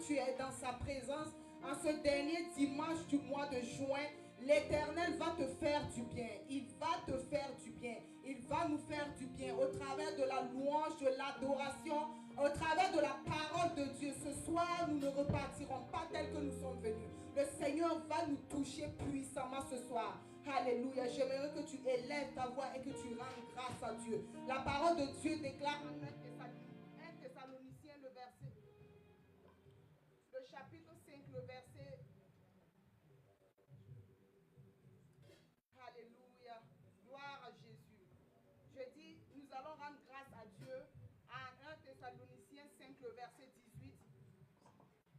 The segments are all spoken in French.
tu es dans sa présence en ce dernier dimanche du mois de juin. L'Éternel va te faire du bien. Il va te faire du bien. Il va nous faire du bien au travers de la louange, de l'adoration, au travers de la parole de Dieu. Ce soir, nous ne repartirons pas tel que nous sommes venus. Le Seigneur va nous toucher puissamment ce soir. Alléluia. J'aimerais que tu élèves ta voix et que tu rendes grâce à Dieu. La parole de Dieu déclare en 1 Thessaloniciens, le chapitre 5, le verset. Alléluia. Gloire à Jésus. Je dis, nous allons rendre grâce à Dieu. En 1 Thessaloniciens 5, le verset 18.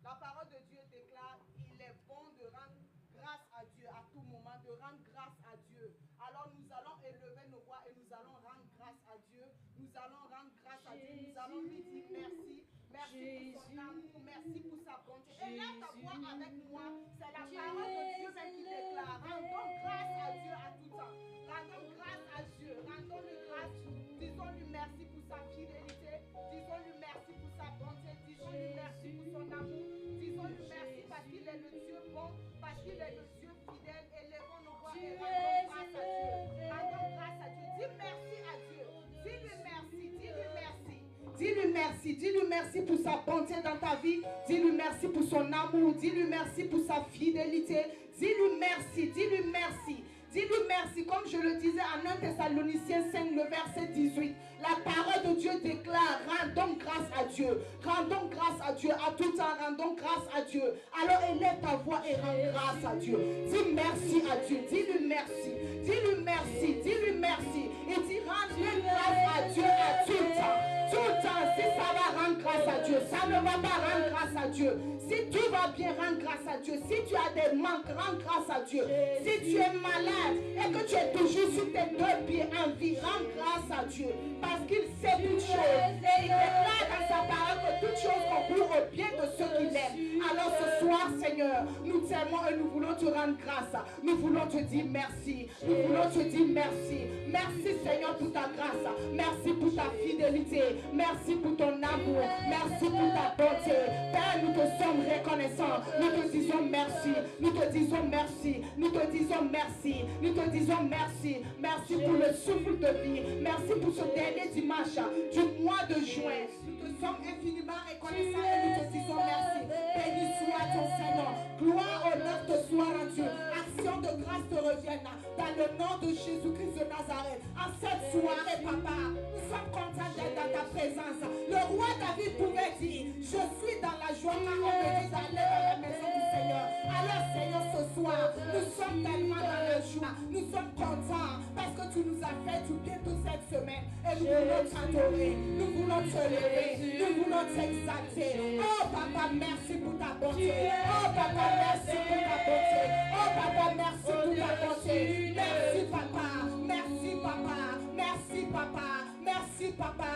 La parole de Dieu déclare, il est bon de rendre grâce à Dieu à tout moment, de rendre grâce à Dieu. Alors nous allons élever nos voix et nous allons rendre grâce à Dieu. Nous allons rendre grâce à Dieu. Nous allons lui dire merci. Merci pour son amour, merci pour sa bonté. Et là, ta voix avec moi, c'est la parole de Dieu même qui déclare. Rendons grâce à Dieu à tout temps. Rendons grâce à Dieu. Rendons-lui grâce. Disons-lui merci pour sa fidélité. Disons-lui merci pour sa bonté. Disons-lui merci pour son amour. Disons-lui merci parce qu'il est le Dieu bon, parce qu'il est le Dieu fidèle. Élevons nos voix et rendons grâce à Dieu. Rendons grâce à Dieu. Dis merci à Dieu. Dis-lui merci. Dis-lui merci. Dis-lui merci. Dis-lui merci pour sa bonté dans ta vie. Dis-lui merci pour son amour. Dis-lui merci pour sa fidélité. Dis-lui merci. Dis-lui merci. Dis-lui merci, comme je le disais en 1 Thessaloniciens 5, le verset 18. La parole de Dieu déclare, rendons grâce à Dieu. Rendons grâce à Dieu. À tout temps, rendons grâce à Dieu. Alors élève ta voix et rends grâce à Dieu. Dis merci à Dieu. Dis-lui merci. Dis-lui merci. Dis-lui merci. Et dis rendez grâce à Dieu à tout temps. Tout le temps, si ça va rendre grâce à Dieu, ça ne va pas rendre grâce à Dieu. Si tout va bien, rends grâce à Dieu. Si tu as des manques, rends grâce à Dieu. Si tu es malade et que tu es toujours sur tes deux pieds en vie, rends grâce à Dieu. Parce qu'il sait toutes choses. Et il déclare dans sa parole que toutes choses concourent au bien de ceux qui l'aiment. Alors ce soir, Seigneur, nous t'aimons et nous voulons te rendre grâce. Nous voulons te dire merci. Nous voulons te dire merci. Merci, Seigneur, pour ta grâce. Merci pour ta fidélité. Merci pour ton amour. Merci pour ta bonté. Père, nous te sommes reconnaissants. Nous te disons merci. Nous te disons merci. Nous te disons merci. Nous te disons merci. Merci pour le souffle de vie. Merci pour ce dernier dimanche du mois de juin. Nous te sommes infiniment reconnaissants et nous te disons merci. Béni soit ton Seigneur. Gloire, honneur te soit rendu. Action de grâce te revienne. Dans le nom de Jésus-Christ de Nazareth. En cette soirée, Papa, nous sommes contents d'être dans ta présence. Le roi David pouvait dire, je suis dans la joie quand on me dit d'aller dans la maison du Seigneur. Alors Seigneur, ce soir, nous sommes tellement dans la joie. Nous sommes contents parce que tu nous as fait du bien toute cette semaine. Et nous voulons t'adorer. Nous voulons te lever. Nous voulons t'exalter. Oh Papa, merci pour ta bonté. Oh Papa, merci pour ta bonté. Oh Papa, merci pour ta bonté. Merci Papa. Merci Papa. Merci Papa. Merci Papa.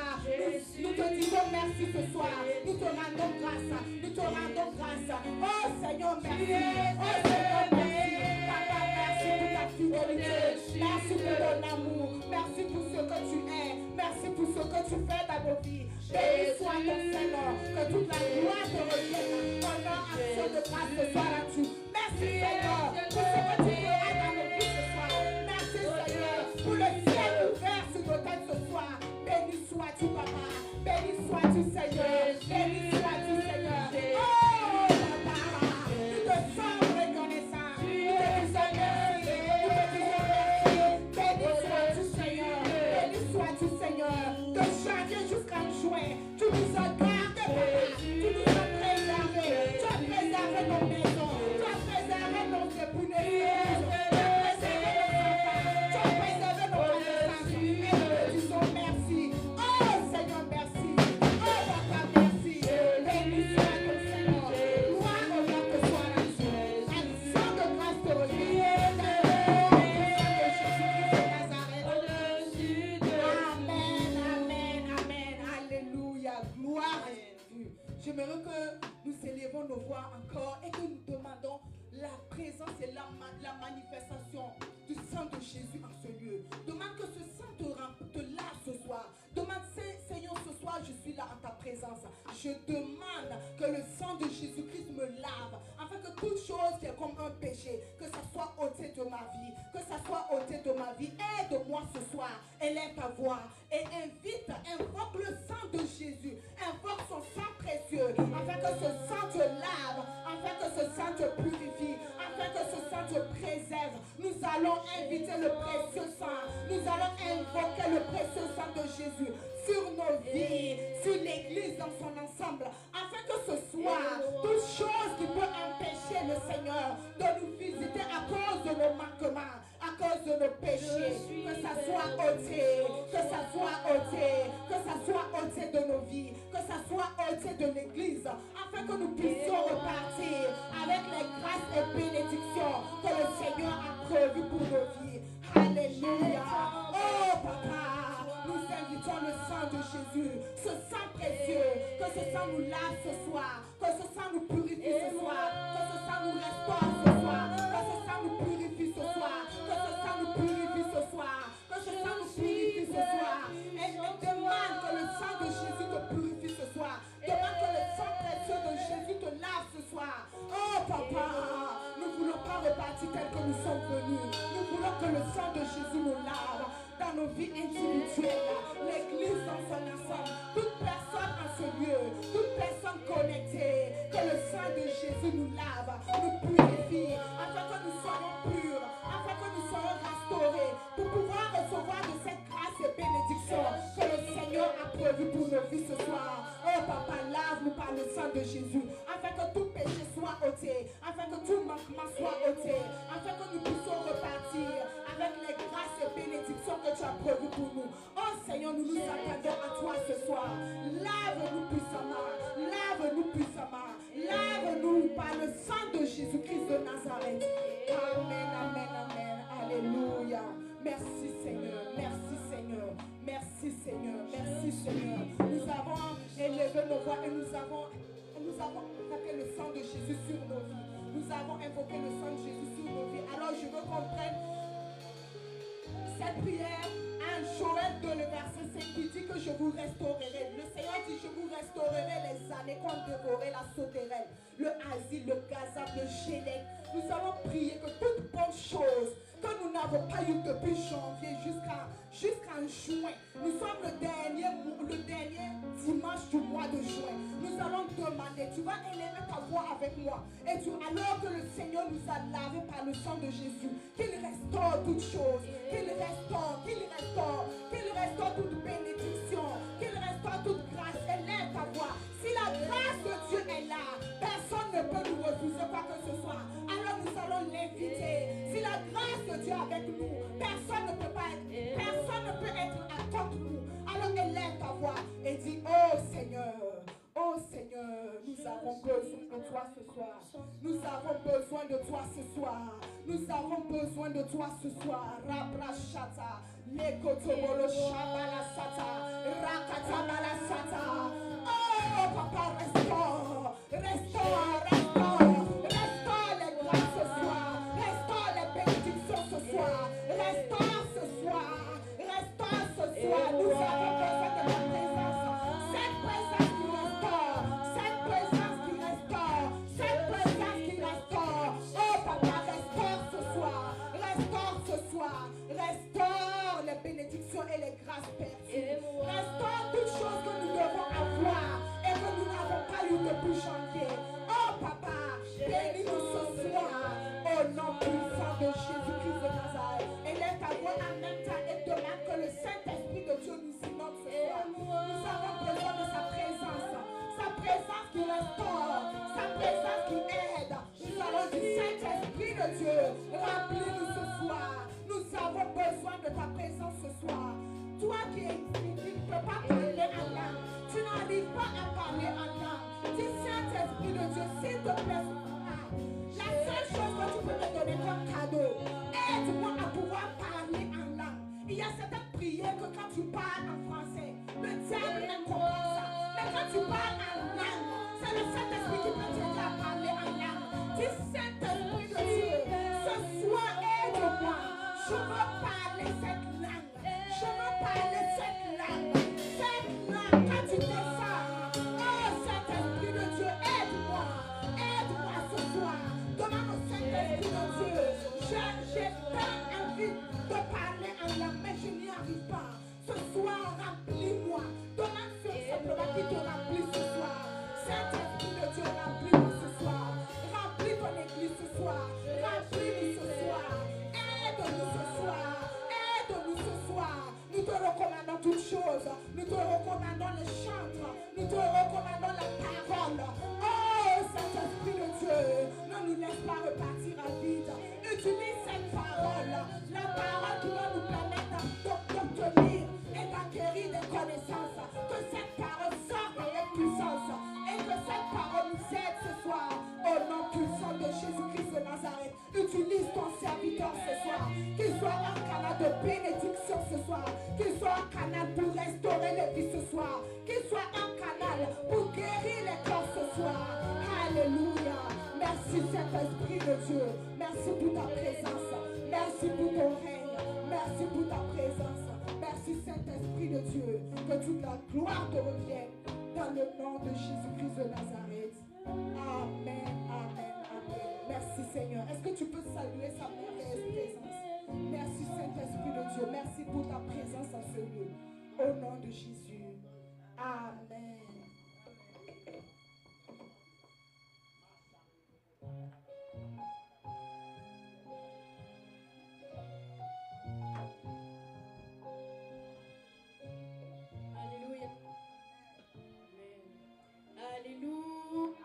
Nous te disons merci ce soir. Nous te rendons grâce. Nous te rendons grâce. Oh Seigneur, merci. Oh Seigneur, merci. Papa, merci pour ta fidélité. Merci pour ton amour. Merci pour ce que tu es. Merci pour ce que tu fais dans nos vies. Béni soit ton Seigneur. Que toute la gloire te revienne. Honneur, action de grâce te soit rendue. Merci Seigneur pour ce que tu feras dans nos vies ce soir. Merci Seigneur pour le ciel ouvert sur nos têtes ce soir. Béni sois-tu Papa. Béni sois-tu Seigneur. Béni sois-tu Seigneur. Oh Papa, nous te sommes reconnaissants. Nous te disons merci. Nous te disons merci. Béni sois-tu Seigneur. Béni sois-tu Seigneur. De janvier jusqu'en juin, tu nous as gardés Papa. Tu nous as préservés. Tu as préservé nos maisons. Tu as préservé nos épouses. Tu as préservé nos enfants. Tu as préservé nos connaissances. Et nous te disons merci. Oh Seigneur, merci. Oh Papa, merci. Béni soit ton Seigneur. Gloire au nom que soit rendu. Action de grâce te revient. Amen, amen, amen. Alléluia. Gloire à Jésus. J'aimerais que nous élevons nos voix encore et que nous demandons la présence et la manifestation du sang de Jésus en ce lieu. Demande que ce sang te lave ce soir. Demande, Seigneur, ce soir, je suis là en ta présence. je demande que le sang de Jésus-Christ me lave, afin que toute chose qui est comme un péché, que ça soit ôté de ma vie, que ça soit ôté de ma vie. Aide-moi ce soir, élève ta voix et invoque le sang de Jésus, invoque son sang précieux, afin que ce sang te lave, afin que ce sang te purifie, afin que ce sang te préserve. Nous allons inviter le précieux sang, nous allons invoquer le précieux sang de Jésus sur nos vies, sur l'église dans son ensemble, afin que ce soir, toute chose qui peut empêcher le Seigneur de nous visiter à cause de nos manquements, à cause de nos péchés, que ça soit ôté, que ça soit ôté, que ça soit ôté de nos vies, que ça soit ôté de l'église, afin que nous puissions repartir avec les grâces et bénédictions que le Seigneur a prévues pour nos vies. Alléluia. Oh papa, nous invitons le sang de Jésus, ce sang précieux, que ce sang nous lave ce soir, que ce sang nous purifie ce soir, que ce sang nous restaure ce soir, que ce sang nous purifie ce soir, que ce sang nous purifie ce soir, que ce sang nous purifie ce soir. Et je demande que le sang de Jésus te purifie ce soir, demande que le sang précieux de Jésus te lave ce soir. Oh papa, nous ne voulons pas repartir tel que nous sommes venus, nous voulons que le sang de Jésus nous lave dans nos vies individuelles, l'église dans son ensemble, toute personne en ce lieu, toute personne connectée, que le sang de Jésus nous lave, nous purifie, afin que nous soyons purs, afin que nous soyons restaurés, pour pouvoir recevoir de cette grâce et bénédiction que le Seigneur a prévu pour nos vies ce soir. Oh papa, lave-nous par le sang de Jésus, afin que tout péché soit ôté, afin que tout manquement soit ôté, afin que nous puissions repartir avec les grâces et bénédictions que tu as prévues pour nous. Oh Seigneur, nous nous attendons à toi ce soir. Lave-nous puissamment, lave-nous puissamment, lave-nous par le sang de Jésus-Christ de Nazareth. Amen, amen, amen. Alléluia. Merci Seigneur, merci Seigneur, merci Seigneur, merci Seigneur. Nous avons élevé nos voix et nous avons invoqué le sang de Jésus sur nos vies. Nous avons invoqué le sang de Jésus sur nos vies. Alors je veux qu'on prenne cette prière en Joël 2, le verset 5 qui dit que je vous restaurerai. Le Seigneur dit je vous restaurerai les années qu'ont dévoré la sauterelle, le asile, le gazap, le gélec. Nous allons prier que toute bonne chose que nous n'avons pas eu depuis janvier jusqu'en juin. Nous sommes le dernier dimanche du mois de juin. Nous allons demander, tu vas élever ta voix avec moi. Et alors que le Seigneur nous a lavé par le sang de Jésus, qu'il restaure toutes choses, qu'il restaure toute bénédiction, qu'il restaure toute grâce. Élève ta voix. Si la grâce de Dieu est là, personne ne peut nous refuser quoi que ce soit. Alors nous allons l'inviter. Si la grâce de Dieu est avec nous, personne ne peut être contre nous. Alors élève ta voix et dis, oh Seigneur, nous avons besoin de toi ce soir. Nous avons besoin de toi ce soir. Nous avons besoin de toi ce soir. Rabrachata, lekotobolo shabala sata, rakatabala sata. Oh papa, restaure les grâces ce soir. Restaure les bénédictions ce soir. Restaure ce soir. Nous avons besoin de ta présence. Cette présence qui restaure. Oh papa, restaure ce soir. Restaure les bénédictions et les grâces, Père. Restaure toutes choses que nous devons avoir et que nous n'avons pas eu depuis janvier. Oh papa, bénis-nous ce soir au nom puissant de Jésus-Christ de Nazareth. Élève ta voix en même temps et demande que le Saint-Esprit de Dieu nous inonde ce soir. Nous avons besoin de sa présence qui restaure, sa présence qui aide. Nous allons dire, Saint-Esprit de Dieu, remplis-nous ce soir. Nous avons besoin de ta présence ce soir. Toi qui ne peux pas parler en langue, tu n'arrives pas à parler en langue. Dis, Saint-Esprit de Dieu, s'il te plaît, la seule chose que tu peux me donner comme cadeau, aide-moi à pouvoir parler en langue. Il y a certaines prières que quand tu parles en français, le diable ne comprend ça. Mais quand tu parles en langue, c'est le Saint-Esprit qui peut t'aider à parler en langue. Dis, Saint-Esprit de Dieu, ce soir, aide-moi. Je veux parler cette langue. Je veux parler cette langue. Cette langue, quand tu descends, oh recommandons toutes choses. Nous te recommandons les chantres. Nous te recommandons la parole. Oh, Saint-Esprit de Dieu, ne nous laisse pas repartir à vide. Utilise cette parole. La parole qui va nous permettre d'obtenir et d'acquérir des connaissances. Que cette parole sorte avec puissance. Et que cette parole nous aide ce soir. Au nom puissant de Jésus-Christ de Nazareth. Utilise ton serviteur ce soir. Qu'il soit un canal de bénédiction ce soir. Qu'il soit un canal pour restaurer les vies ce soir. Qu'il soit un canal pour guérir les corps ce soir. Alléluia. Merci Saint-Esprit de Dieu. Merci pour ta présence. Merci pour ton règne. Merci pour ta présence. Merci Saint-Esprit de Dieu. Que toute la gloire te revienne. Dans le nom de Jésus-Christ de Nazareth. Amen, amen, amen. Merci Seigneur. Est-ce que tu peux saluer sa merveilleuse présence? Merci Saint-Esprit de Dieu. Merci pour ta présence à ce lieu. Au nom de Jésus. Amen. Alléluia.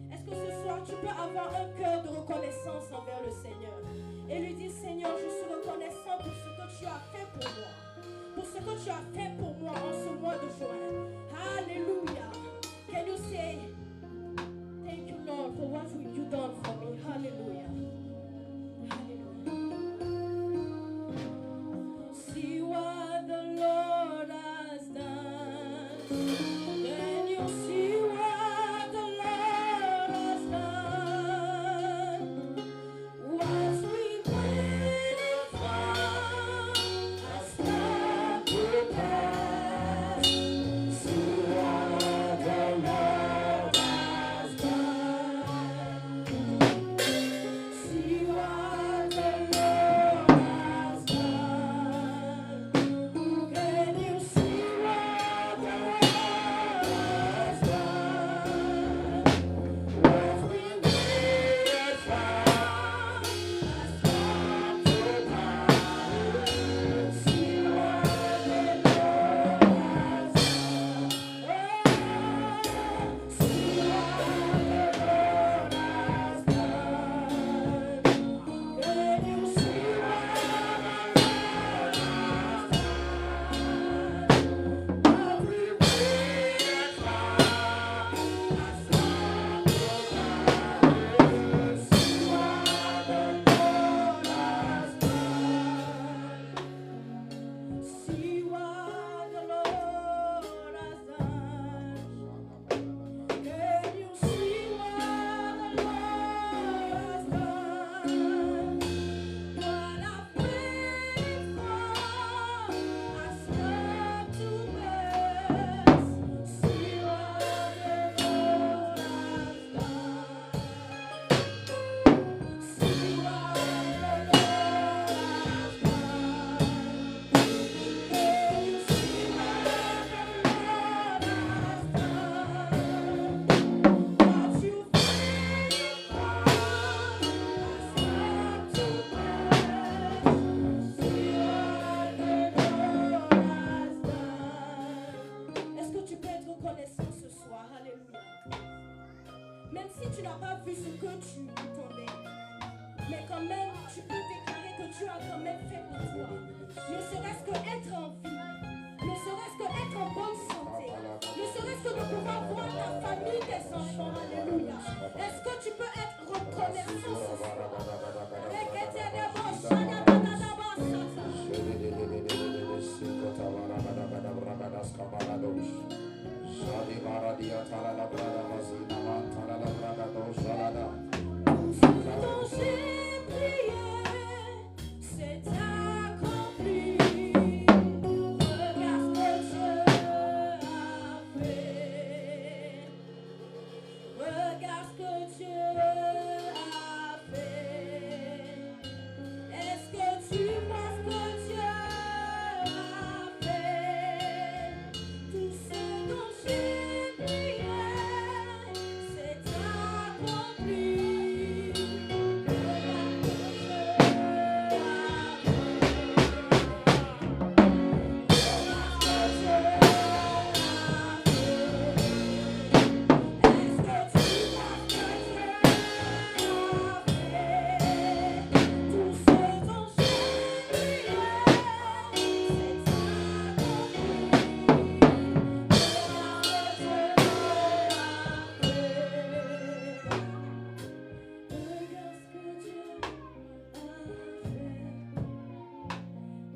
Est-ce que ce soir tu peux avoir un cœur de reconnaissance envers le Seigneur et lui dire: Seigneur, je suis reconnaissant pour ce que tu as fait pour moi, pour ce que tu as fait pour moi en ce mois de juin. Alléluia. Can you say thank you, Lord, for what you done for me? Hallelujah. See what the Lord has done. Can you see what the Lord has done? What we waited for has come to pass. See what the Lord has done. See what the Lord has done. Can you see what the Lord has done? What we waited for has come to pass. See what the Lord has done. See what the Lord has done. Can you see what the Lord has done? What we waited for has come to pass. See what the Lord has done. See what the Lord has done. Can you see what the Lord has done? What I've prayed for has come to pass. See what the Lord has done. See what the Lord has done. Can you see what the Lord has done? What you've prayed for has come to pass. See what the Lord has done. Est-ce que tu peux être reconnaissant ce soir? Alléluia. Même si tu n'as pas vu ce que tu attendais, mais quand même, tu peux déclarer que Dieu a quand même fait pour toi. Ne serait-ce que être en vie, ne serait-ce que être en bonne santé, ne serait-ce que de pouvoir voir ta famille, tes enfants. Alléluia. Est-ce que tu peux être reconnaissant ce soir? Ton j'ai prié, c'est accompli. Regarde ce que Dieu a fait. Regarde ce que Dieu a fait. Est-ce que tu vois ce que Dieu a fait? Tout ce dont j'ai prié, c'est accompli. Regarde ce que Dieu a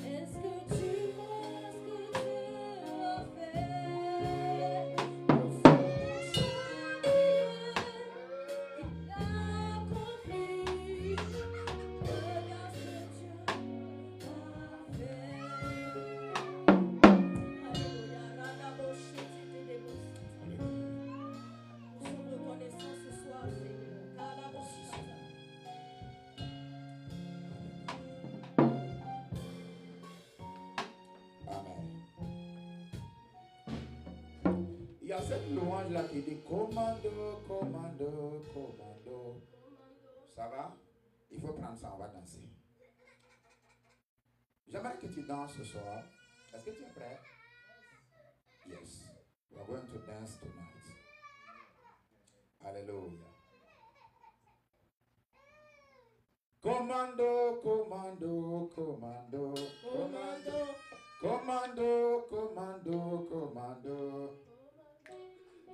Est-ce que tu vois ce que Dieu a fait? Tout ce dont j'ai prié, il l'a accompli. Regarde ce que Dieu a fait. Alléluia. Nous sommes reconnaissants ce soir, Seigneur. Amen. Il y a cette louange là qui dit commando, commando, commando. Ça va? Il faut prendre ça, on va danser. J'aimerais que tu danses ce soir. Est-ce que tu es prêt? going to dance tonight. Hallelujah. Commando, commando, commando, commando, commando, commando, commando.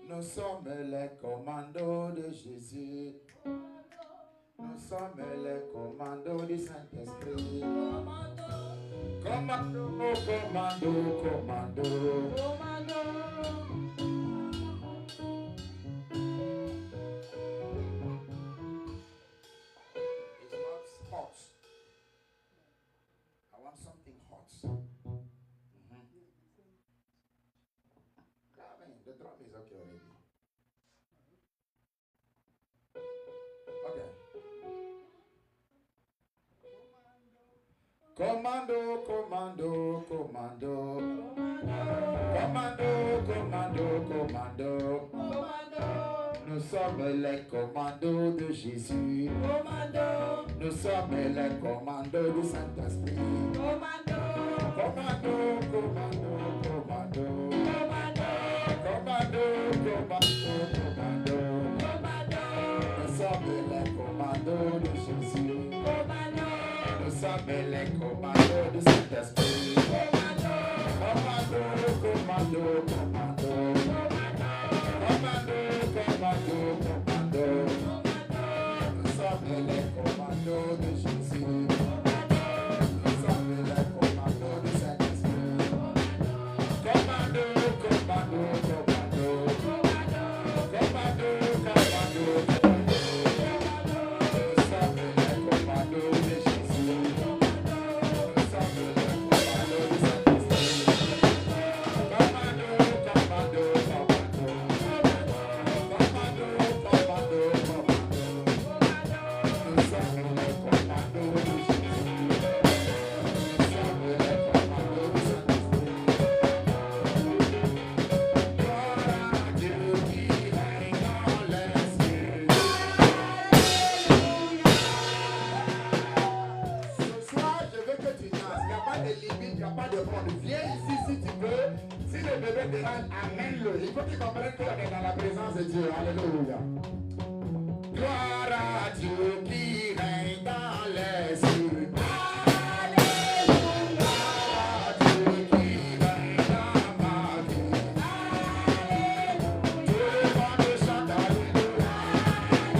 Nous sommes les commandos de Jésus. Nous sommes les commandos du Saint-Esprit. Commando, commando, commando. The drum is okay already. Okay. Commando, commando, commando. Commando, commando, commando. Nous sommes les commandos de Jésus. Nous sommes les commandos du Saint-Esprit. Commando, commando, commando. Commando, commando, commando. Nous sommes les commandos de Jésus. Nous sommes les commandos du Saint-Esprit. Commando, commando, commando. Commando, commando, commando. Nous sommes les commandos de Jésus. Nous sommes les commandos du Saint-Esprit. Commando, commando, commando. Commando, commando, commando. Nous sommes les commandos de Jésus. Nous sommes les commandos du Saint-Esprit. Commando, commando, commando. Commando, commando, commando. Nous sommes les commandos de Jésus. Nous sommes les commandos du Saint-Esprit. Gloire à Dieu qui règne dans les cieux. Ce soir, je veux que tu danses. Il n'y a pas de limite, il n'y a pas de monde. Viens ici si tu veux. Si le bébé dérange, amène-le. Il faut qu'il comprenne qu'on est dans la présence de Dieu. Alléluia. Gloire à Dieu qui règne dans les cieux. Alléluia. Gloire à Dieu qui règne dans ma vie. Tout le monde chante Alléluia. Tout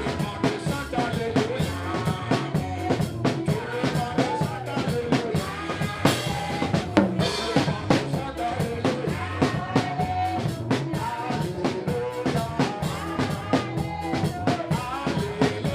le monde chante Alléluia. Tout le monde chante Alléluia. Tout le monde chante Alléluia. Alléluia.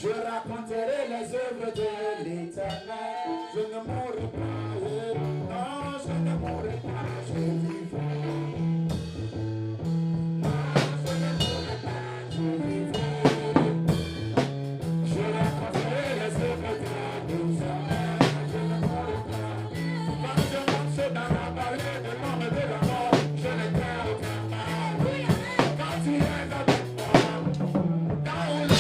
Je raconterai les œuvres de l'Éternel. Je ne mourrai pas. Non, je ne mourrai pas. Je vivrai. Non, je ne mourrai pas. Je vivrai. Je raconterai les œuvres de l'Éternel. Je ne mourrai pas. Quand je marche dans la vallée de l'ombre de la mort, je ne crains aucun mal. Quand tu es avec moi, dans où le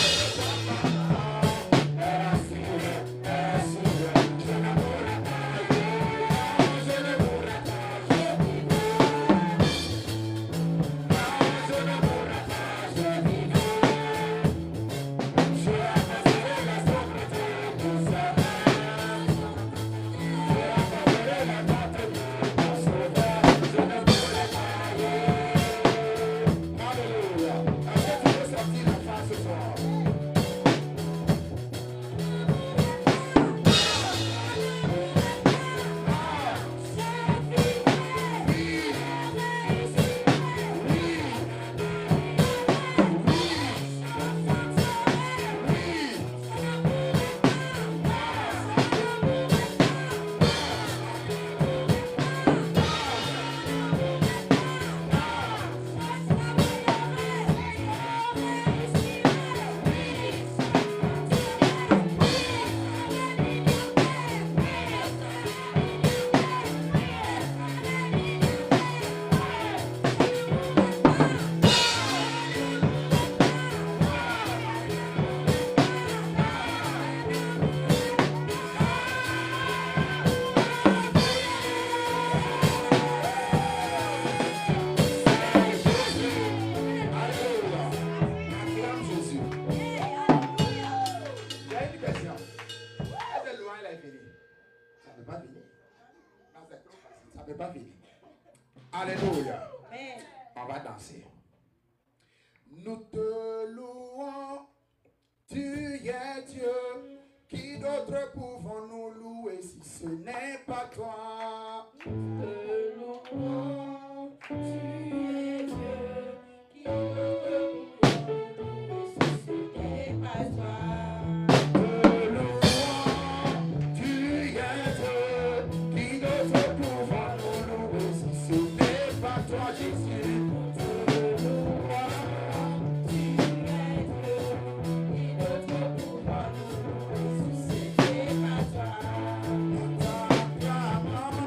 Alléluia. On va danser. Nous te louons, tu es Dieu. Qui d'autre pouvons-nous louer si ce n'est pas toi? Nous te louons, tu es Dieu. Qui d'autre pouvons-nous louer si ce n'est pas toi? Te louons, tu es Dieu. Qui d'autre pouvons-nous louer si ce n'est pas toi, Jésus? Mama.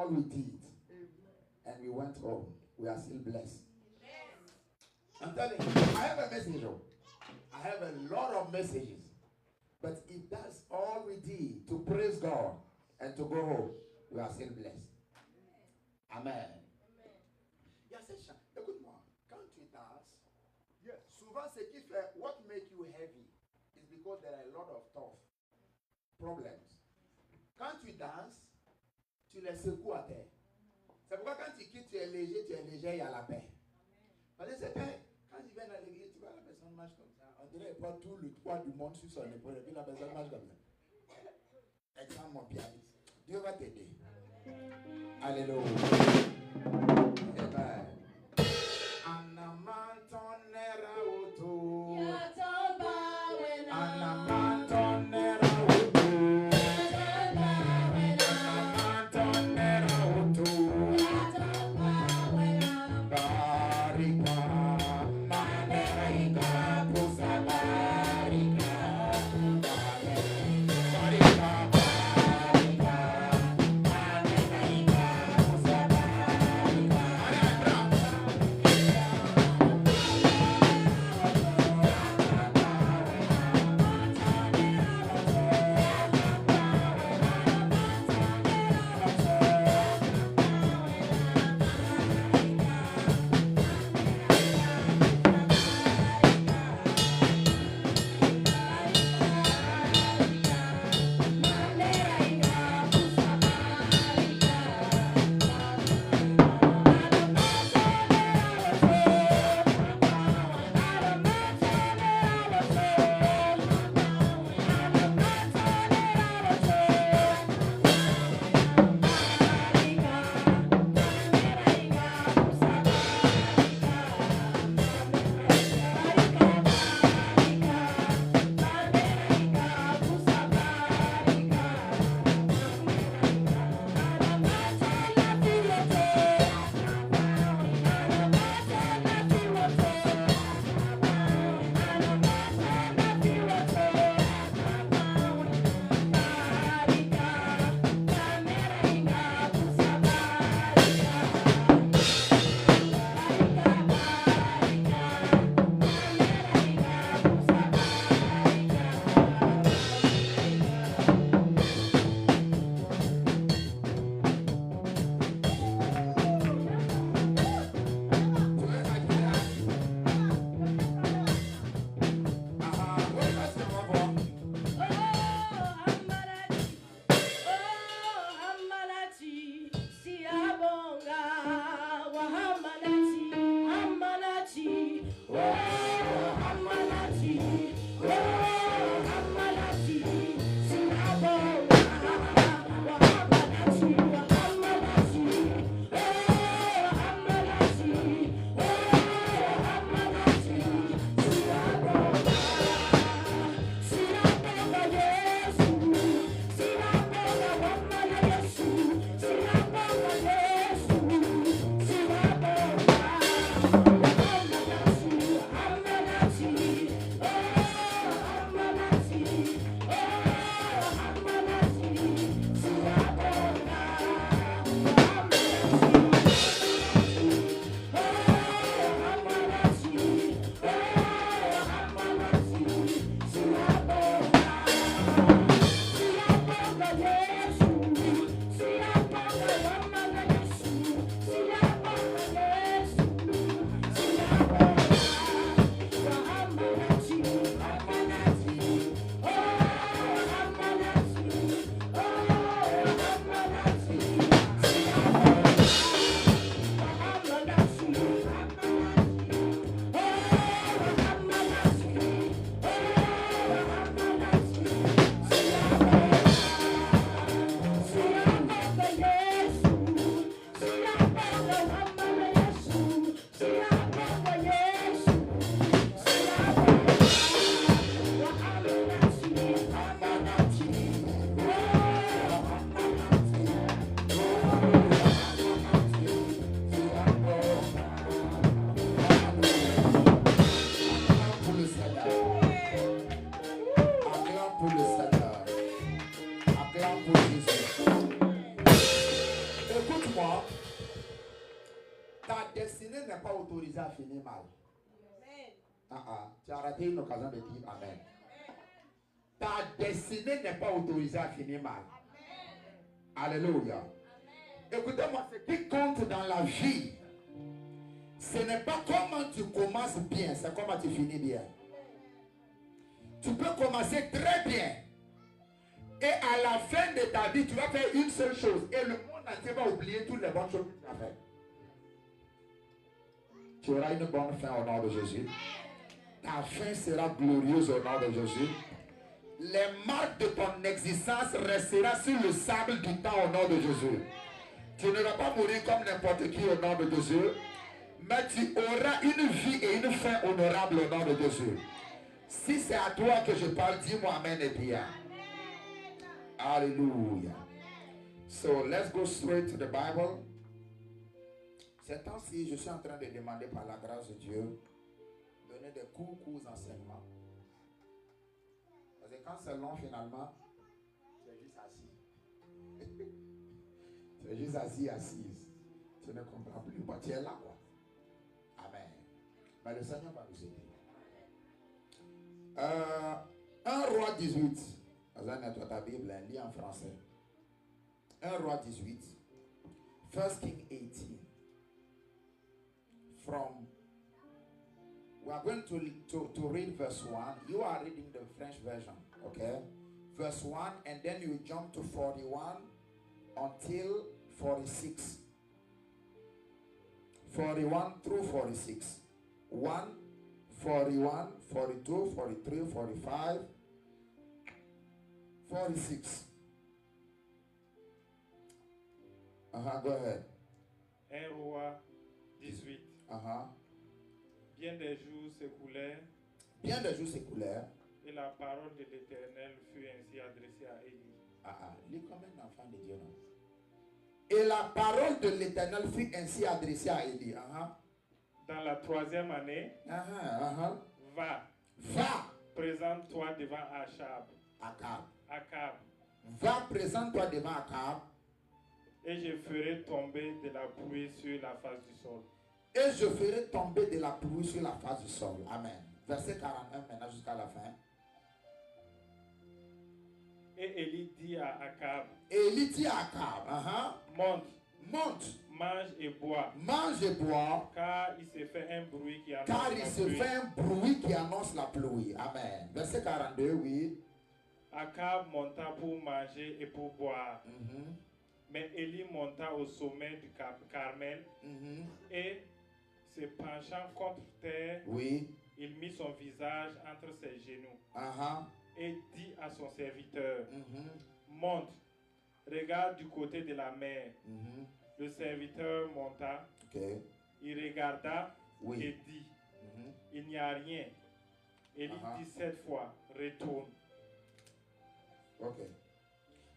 all we did and we went home, we are still blessed. I'm telling you, I have a message. I have a lot of messages. But if that's all we did to praise God and to go home, we are still blessed. Amen. Écoute-moi, quand tu danses, souvent ce qui fait, what make you heavy is because there are a lot of tough problems. Quand tu danses, tu les secoues à terre. C'est pourquoi quand tu quittes, tu es léger, il y a la paix. Parce que c'est paix. Quand tu viens dans l'église, tu vois la personne marche comme ça. On dirait pas tout le poids du monde sur son épaule et puis la personne marche comme ça. Exemple, mon pianiste. Dieu va t'aider. Alléluia. Amen. Anamantonera auto. Anamantonera auto. Anamantonera auto. Barika, Manerika, Pusa Barika. Barika, Barika, Manerika, Pusa Barika. mal. Amen. Tu as raté une occasion de dire Amen. Ta destinée n'est pas autorisée à finir mal. Alléluia. Écoutez-moi, ce qui compte dans la vie, ce n'est pas comment tu commences bien, c'est comment tu finis bien. Tu peux commencer très bien. Et à la fin de ta vie, tu vas faire une seule chose. Et le monde entier va oublier toutes les bonnes choses que tu as faites. Tu auras une bonne fin au nom de Jésus. Ta fin sera glorieuse au nom de Jésus. Les marques de ton existence resteront sur le sable du temps au nom de Jésus. Tu ne vas pas mourir comme n'importe qui au nom de Jésus. Mais tu auras une vie et une fin honorable au nom de Jésus. Si c'est à toi que je parle, dis-moi Amen et bien. Alléluia. So, let's go straight to the Bible. Ces temps-ci, je suis en train de demander par la grâce de Dieu, donner des courts enseignements. Parce que quand c'est long, finalement, tu es juste assis. Tu es juste assis, assise. Tu ne comprends plus. Bah, tu es là, quoi. Amen. Mais le Seigneur va nous aider. 1 Roi 18. Toi ta Bible, lis en français. 1 Roi 18. 1 King 18. From, we are going to read verse 1. You are reading the French version, okay? Verse 1, and then you jump to 41 until 46. 41 through 46. 1, 41, 42, 43, 45, 46. Go ahead. 1 Roi 18. Bien des jours s'écoulèrent. Bien des jours s'écoulèrent. Et la parole de l'Éternel fut ainsi adressée à Élie. Lis comme un enfant de Dieu, non? Et la parole de l'Éternel fut ainsi adressée à Élie. Dans la 3e année, va, présente-toi devant Akab. Va, présente-toi devant Akab. Et je ferai tomber de la pluie sur la face du sol. Et je ferai tomber de la pluie sur la face du sol. Amen. Verset 41 maintenant jusqu'à la fin. Et Élie dit à Akab. Monte. Mange et bois. Car il s'est fait un bruit qui annonce la pluie. Amen. Verset 42, oui. Akab monta pour manger et pour boire. Mais Élie monta au sommet du Carmel et, se penchant contre terre, il mit son visage entre ses genoux et dit à son serviteur, monte, regarde du côté de la mer. Le serviteur monta, il regarda et dit, il n'y a rien. Élie dit 7 fois, retourne. Ok.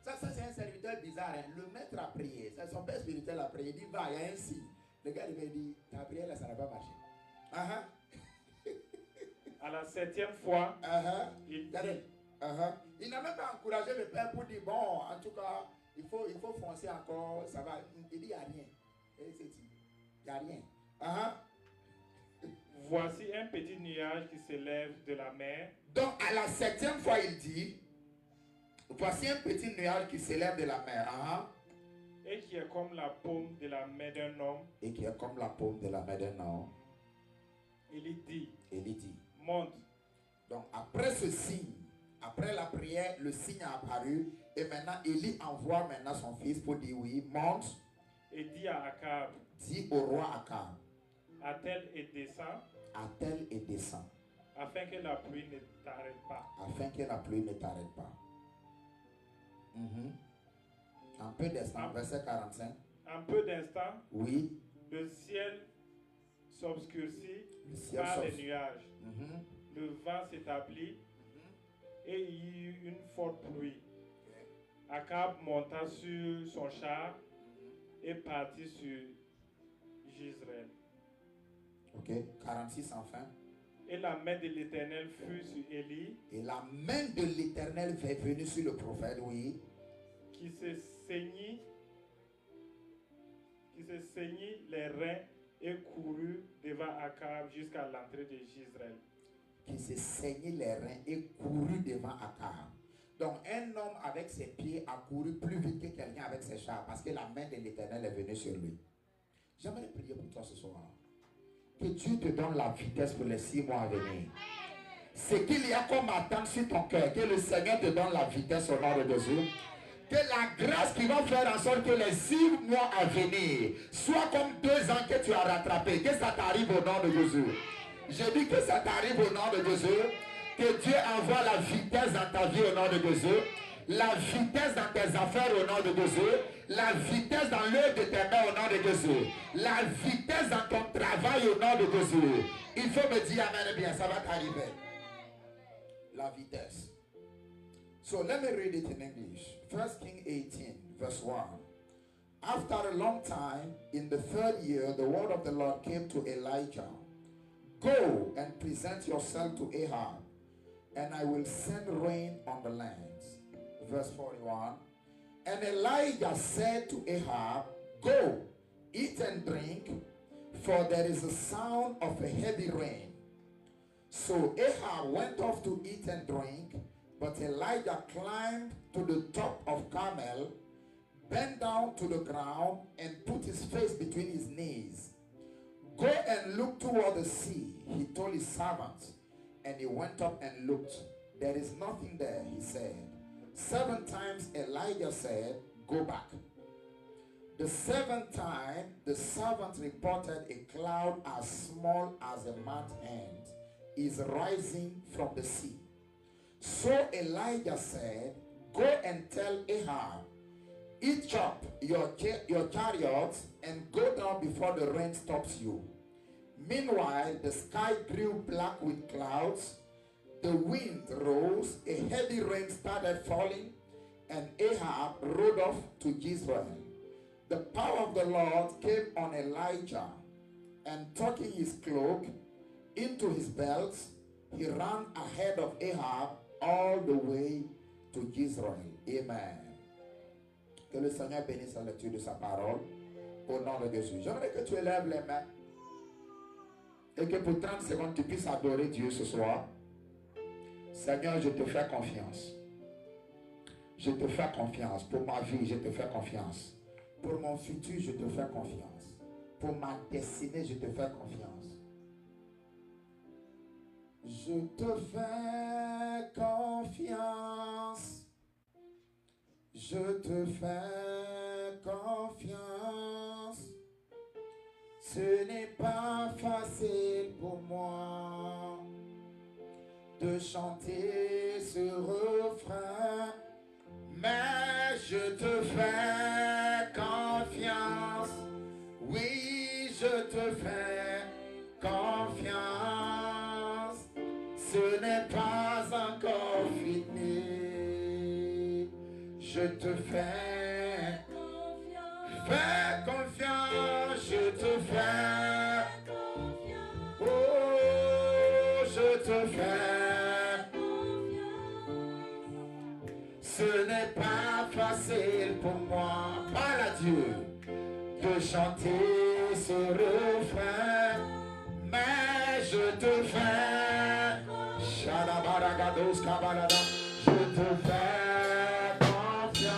Ça c'est un serviteur bizarre. Hein? Le maître a prié. Ça, son père spirituel a prié. Il dit, va, il y a un signe. Le gars, il m'a dit, ta prière, là, ça n'a pas marché. À la 7e fois, il dit, il n'a même pas encouragé le père pour dire, bon, en tout cas, il faut foncer encore, ça va. Il dit, il n'y a rien. Et c'est dit, il n'y a rien. Voici un petit nuage qui s'élève de la mer. Donc, à la 7e fois, il dit, voici un petit nuage qui s'élève de la mer. Et qui est comme la paume de la main d'un homme. Il dit, monte. Donc après ce signe, après la prière, le signe a apparu. Et maintenant, Élie envoie maintenant son fils pour dire oui, monte. Et dit à Akab. Dit au roi Akab. Attelle et descend. Afin que la pluie ne t'arrête pas. Un peu d'instant, verset 45. Un peu d'instant, oui. Le ciel s'obscurcit par les nuages. Le vent s'établit et il y eut une forte pluie. Akab monta sur son char et partit sur Jezreel. Ok, 46 enfin. Et la main de l'Éternel fut sur Élie. Et la main de l'Éternel est venue sur le prophète, oui. Qui se saignit les reins et courut devant Akab jusqu'à l'entrée de Jezreel. Qui s'est saigné les reins et courut devant Akab. Donc un homme avec ses pieds a couru plus vite que quelqu'un avec ses chars parce que la main de l'Éternel est venue sur lui. J'aimerais prier pour toi ce soir. Que Dieu te donne la vitesse pour les 6 mois à venir. Ce qu'il y a comme attente sur ton cœur, que le Seigneur te donne la vitesse au nom de Jésus. Que la grâce qui va faire en sorte que les 6 mois à venir soient comme 2 ans que tu as rattrapé. Que ça t'arrive au nom de Jésus. Je dis que ça t'arrive au nom de Jésus. Que Dieu envoie la vitesse dans ta vie au nom de Jésus. La vitesse dans tes affaires au nom de Jésus. La vitesse dans l'œuvre de tes mains au nom de Jésus. La vitesse dans ton travail au nom de Jésus. Il faut me dire amen bien, ça va t'arriver. La vitesse. So let me read it in English. 1 Kings 18 verse 1. After a long time, in the 3rd year, the word of the Lord came to Elijah. Go and present yourself to Ahab, and I will send rain on the land. Verse 41. And Elijah said to Ahab, go, eat and drink, for there is a sound of a heavy rain. So Ahab went off to eat and drink, but Elijah climbed to the top of Carmel, bent down to the ground, and put his face between his knees. Go and look toward the sea, he told his servants. And he went up and looked. There is nothing there, he said. 7 times Elijah said, go back. The 7th time, the servant reported a cloud as small as a man's hand is rising from the sea. So Elijah said, go and tell Ahab, hitch up your chariots and go down before the rain stops you. Meanwhile, the sky grew black with clouds. The wind rose, a heavy rain started falling, and Ahab rode off to Jezreel. The power of the Lord came on Elijah, and tucking his cloak into his belt, he ran ahead of Ahab all the way to Jezreel. Amen. Que le Seigneur bénisse la lecture de sa parole au nom de Jésus. J'aimerais que tu élèves les mains et que pour 30 secondes tu puisses adorer Dieu ce soir. Seigneur, je te fais confiance. Je te fais confiance. Pour ma vie, je te fais confiance. Pour mon futur, je te fais confiance. Pour ma destinée, je te fais confiance. Je te fais confiance. Je te fais confiance. Ce n'est pas facile pour moi de chanter ce refrain, mais je te fais confiance. Oui, je te fais confiance. Ce n'est pas encore fini. Je te fais confiance. Je te fais confiance. Oh, je te fais. Ce n'est pas facile pour moi, parle à Dieu, de chanter ce refrain, mais je te fais, Shalabaragados Kabalada, je te fais confiance,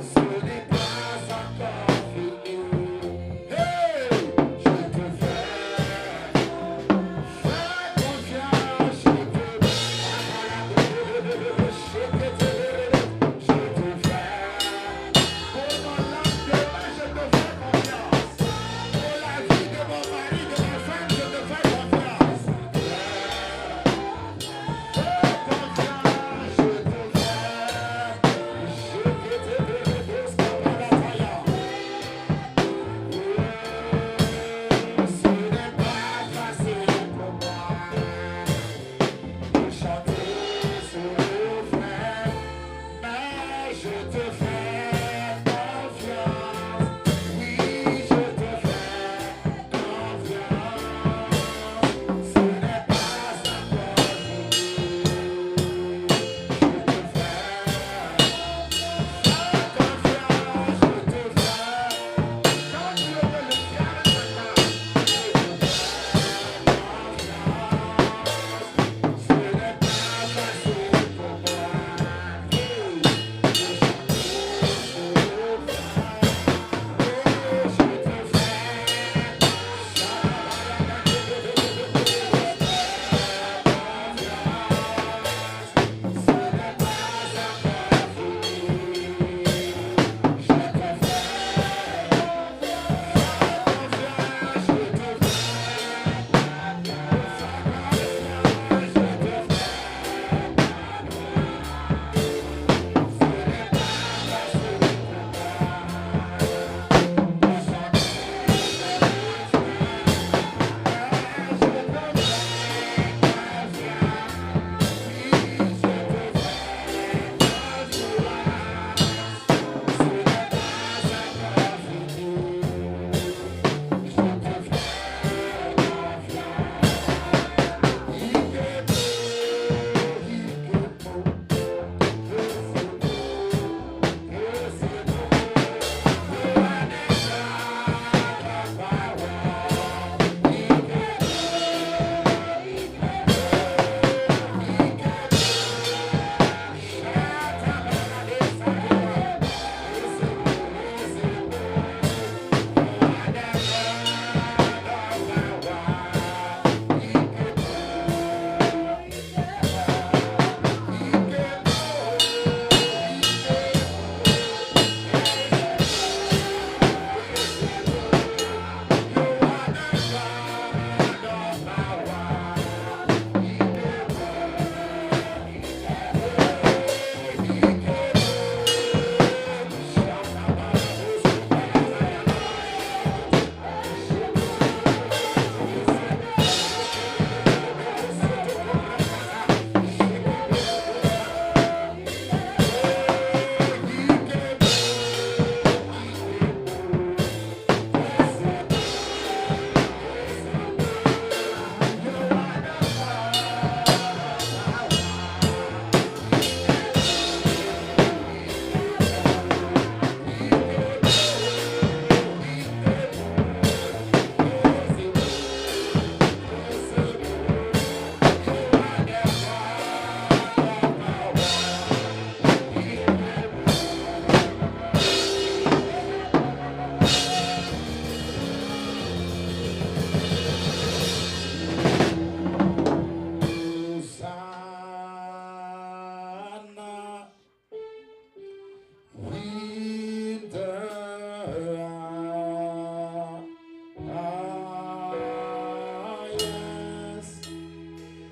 ce n'est pas encore fini. Hey, je te fais confiance, je te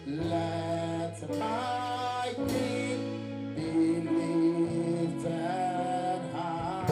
Let my King be lifted high.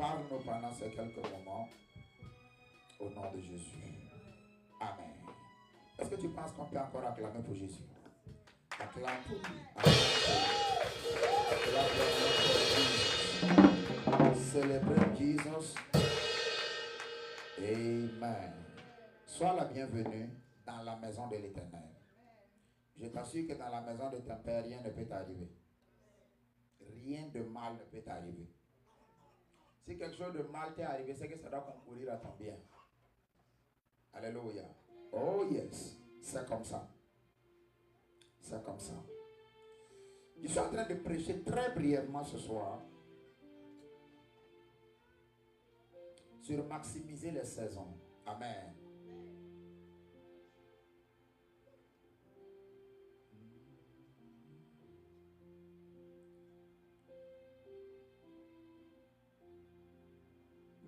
Parle-nous pendant ces quelques moments. Au nom de Jésus. Amen. Est-ce que tu penses qu'on peut encore acclamer pour Jésus? Acclame pour lui. Célébrer Jesus. Amen. Sois la bienvenue dans la maison de l'Éternel. Je t'assure que dans la maison de ton Père, rien ne peut t'arriver. Rien de mal ne peut t'arriver. Si quelque chose de mal t'est arrivé, c'est que ça doit concourir à ton bien. Alléluia. Oh yes. C'est comme ça. C'est comme ça. Je suis en train de prêcher très brièvement ce soir sur maximiser les saisons. Amen.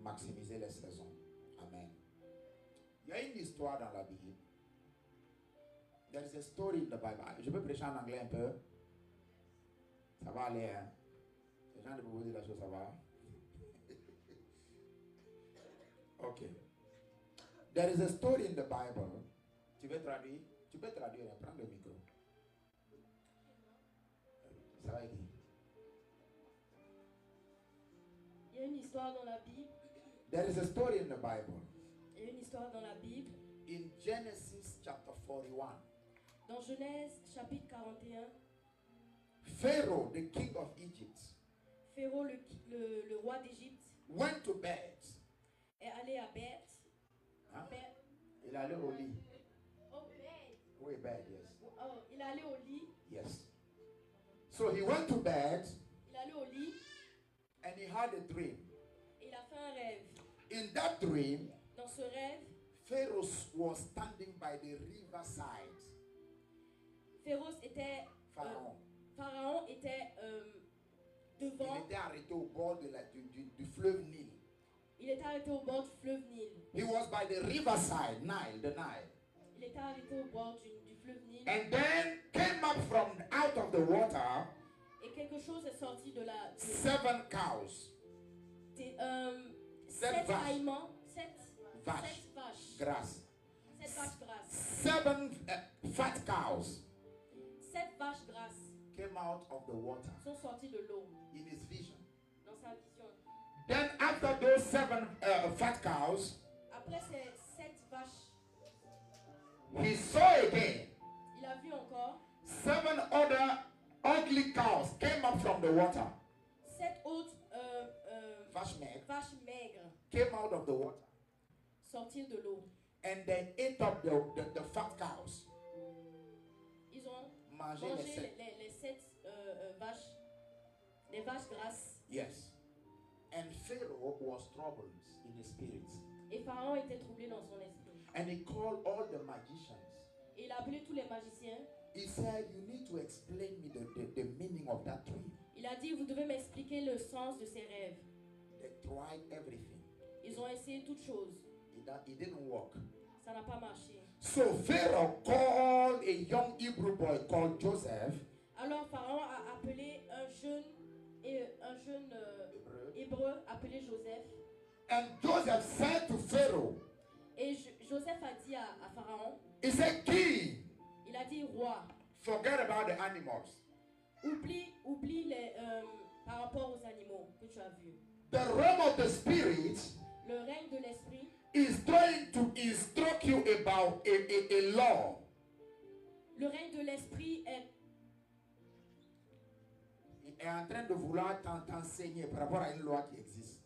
Maximiser les saisons. Amen. Il y a une histoire dans la Bible. There is a story in the Bible. Je peux prêcher en anglais un peu? Ça va aller, hein? Les gens de vous dire la chose, ça va? Ok. There is a story in the Bible. Tu veux traduire? Tu peux traduire, hein? Prends le micro. Ça va aider. Il y a une histoire dans la Bible. There is a story in the Bible. Il y a une histoire dans la Bible. In Genesis chapter 41. Dans Genèse chapitre 41, Pharaoh, the king of Egypt, Pharaon, le roi d'Égypte, went to bed. est allé à Beth. Hein? Il est allé au lit. Oh, Beth. Oui, bed, yes. Oh, il est allé au lit. Yes. So he went to bed Il est allé au lit and he had a dream. et il a fait un rêve. In that dream, Dans ce rêve, Pharaoh was standing by the riverside. Pharaon était, Pharaon. Pharaon était Il devant. était arrêté au bord de du fleuve Nil. Il était arrêté au bord du fleuve Nil. He was by the riverside, Nile, the Nile. Il était arrêté au bord du fleuve Nil. And then came up from out of the water Et quelque chose est sorti de la. 7 cows. Sept vaches. aillements, sept Vaches. vaches. Grass. 7 vaches grasses. 7 fat cows 7 vaches grasses came out of the water sont sorties de l'eau in his vision. dans sa vision. Then after those 7 fat cows, Après ces 7 vaches, he saw again il a vu encore 7 other ugly cows came up from the water. 7 autres Vaches maigres vaches maigres came out of the water. sortir de l'eau. And they ate up the fat cows. Ils ont Mangé les mangé 7. les 7 vaches, les vaches grasses. Yes. And Pharaoh was troubled in his spirit. Et Pharaon était troublé dans son esprit. And he called all the magicians. Et il a appelé tous les magiciens. He said, you need to explain me the meaning of that dream. Il a dit, vous devez m'expliquer le sens de ces rêves. They tried everything. Ils ont essayé toutes choses. It didn't work. Ça n'a pas marché. So Pharaoh called a young Hebrew boy called Joseph. Alors Pharaon a appelé un jeune hébreu appelé Joseph. And Joseph said to Pharaoh, Et Joseph a dit à Pharaon, he said, King, il a dit roi, forget about the animals. oublie les, par rapport aux animaux que tu as vus. The realm of the spirit Le règne de l'esprit is trying to instruct you about a law. Le règne de l'esprit est En train de vouloir t'enseigner par rapport à une loi qui existe.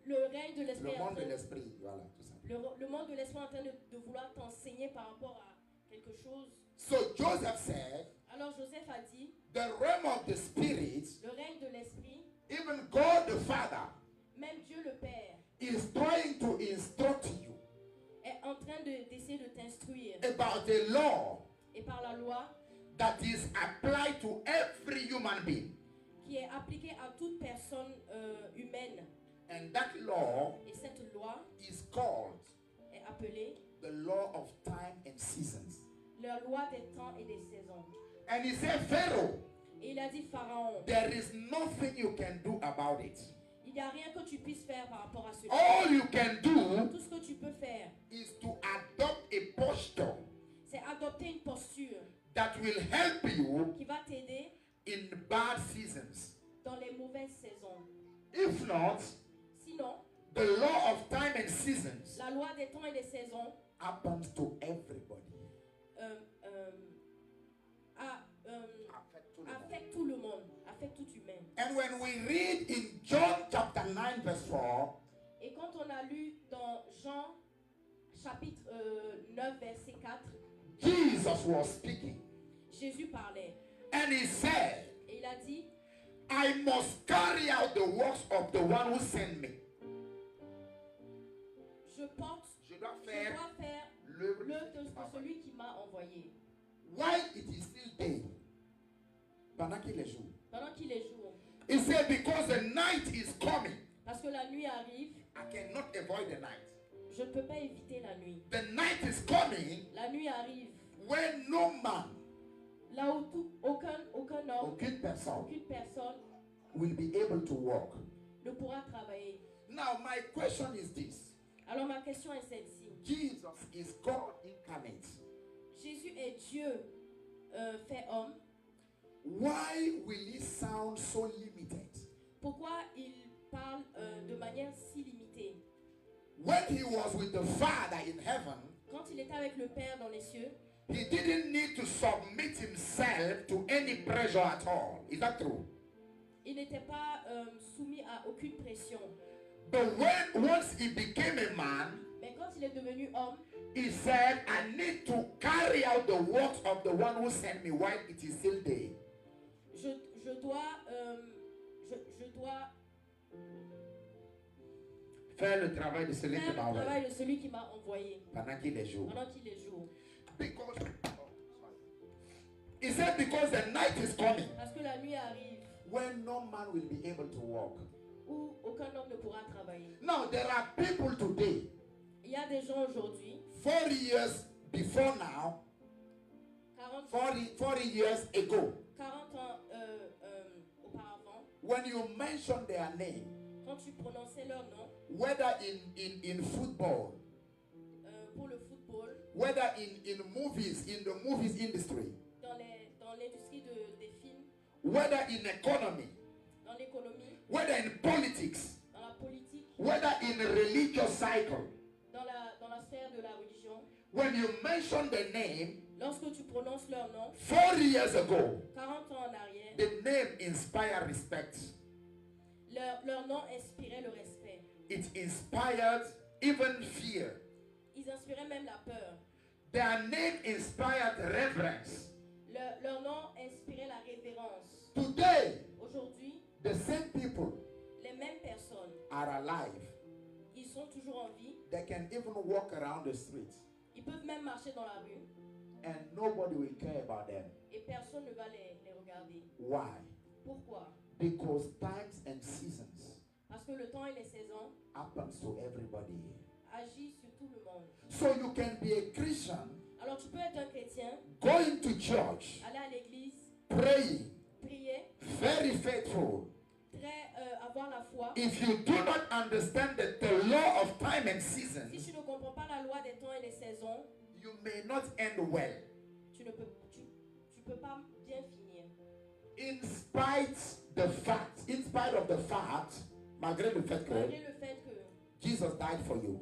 le règne de l'esprit. Le monde de l'esprit, voilà, tout ça. Le monde de l'esprit est en train de vouloir t'enseigner par rapport à quelque chose. So Joseph said, Alors Joseph a dit, the realm of the spirit, le règne de l'esprit, even God the Father, même Dieu le Père, is trying to instruct you est en train d'essayer de t'instruire. about a law Et par la loi that is applied to every human being. qui est appliquée à toute personne humaine. And that law Et cette loi is called est appelée the law of time and seasons. la loi des temps et des saisons. And he said, Pharaoh, Et il a dit Pharaon, there is nothing you can do about it. il n'y n'y a rien que tu puisses faire par rapport à cela. All you can do Tout ce que tu peux faire, is to adopt a posture c'est adopter une posture that will help you qui va t'aider in bad seasons. dans les mauvaises saisons. If not, Sinon, the law of time and seasons la loi des temps et des saisons happens to everybody. Affecte tout le monde, affecte tout humain. And when we read in John chapter 9 verse 4, Et quand on a lu dans Jean chapitre 9 verset 4, Jesus was speaking Jésus parlait and he said, et il a dit, I must carry out the works of the one who sent me. je dois faire l'œuvre de celui qui m'a envoyé. While it is still day, pendant qu'il est jour. Pendant qu'il est jour. He said, because the night is coming, Parce que la nuit arrive, I cannot avoid the night. je ne peux pas éviter la nuit. The night is coming La nuit arrive, when no man, là où aucun homme, aucune personne, aucune personne will be able to walk. ne pourra travailler. Now my question is this. Alors ma question est celle-ci. Jesus is God incarnate. Jésus est Dieu fait homme. Why will he sound so limited? Pourquoi il parle de manière si limitée? When he was with the Father in heaven, Quand il était avec le Père dans les cieux, he didn't need to submit himself to any pressure at all. Is that true? il n'était pas soumis à aucune pression. But once he became a man, Mais quand il est devenu homme, he said, I need to carry out the works of the one who sent me while it is still day. je dois Faire le travail de celui faire qui le m'a envoyé travail de celui qui m'a envoyé pendant qu'il est jour. pendant qu'il est jour. Because he said, because the night is coming Parce que la nuit arrive when no man will be able to walk. où aucun homme ne pourra travailler. Now there are people today, Il y a des gens aujourd'hui, 40 years before now, 40 years ago, 40 ans auparavant, when you mention their name, quand tu prononçais leur nom whether in football, pour le football, whether in movies, in the movies industry, dans l'industrie des films, whether in economy, dans l'économie, whether in politics, dans la politique, whether in a religious cycle, dans la sphère de la religion, when you mention the name, lorsque tu prononces leur nom, 40 years ago, 40 ans en arrière, the name inspired respect. leur nom inspirait le respect. It inspired even fear. Ils inspiraient même la peur. Their name inspired reverence. Leur nom inspirait la révérence. Today, Aujourd'hui, the same people les mêmes personnes, are alive. ils sont toujours en vie. They can even walk around the street Ils peuvent même marcher dans la rue and nobody will care about them. et personne ne va les regarder. Why? Pourquoi? Because times and seasons Parce que le temps et les saisons happens to everybody. agissent sur tout le monde. So you can be a Christian, Alors tu peux être un chrétien, going to church, aller à l'église, praying, prier, very faithful. très avoir la foi. If you do not understand the law of time and Si seasons, tu ne comprends pas la loi des temps et des saisons, you may not end well. tu peux pas bien finir. In spite of the fact, malgré le fait Malgré que le fait que Jesus died for you.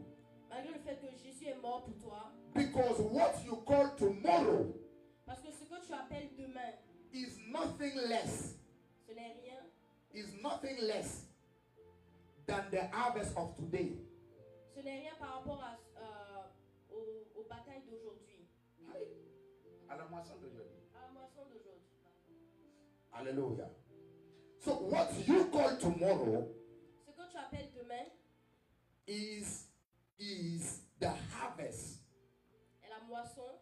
Malgré le fait que Jésus est mort pour toi, Because what you call tomorrow parce que ce que tu appelles demain, is nothing less, ce n'est rien, than the harvest of today. ce n'est rien par rapport aux batailles d'aujourd'hui, À la moisson d'aujourd'hui. à la moisson d'aujourd'hui. Hallelujah. So what you call tomorrow Ce que tu appelles demain is the harvest est la moisson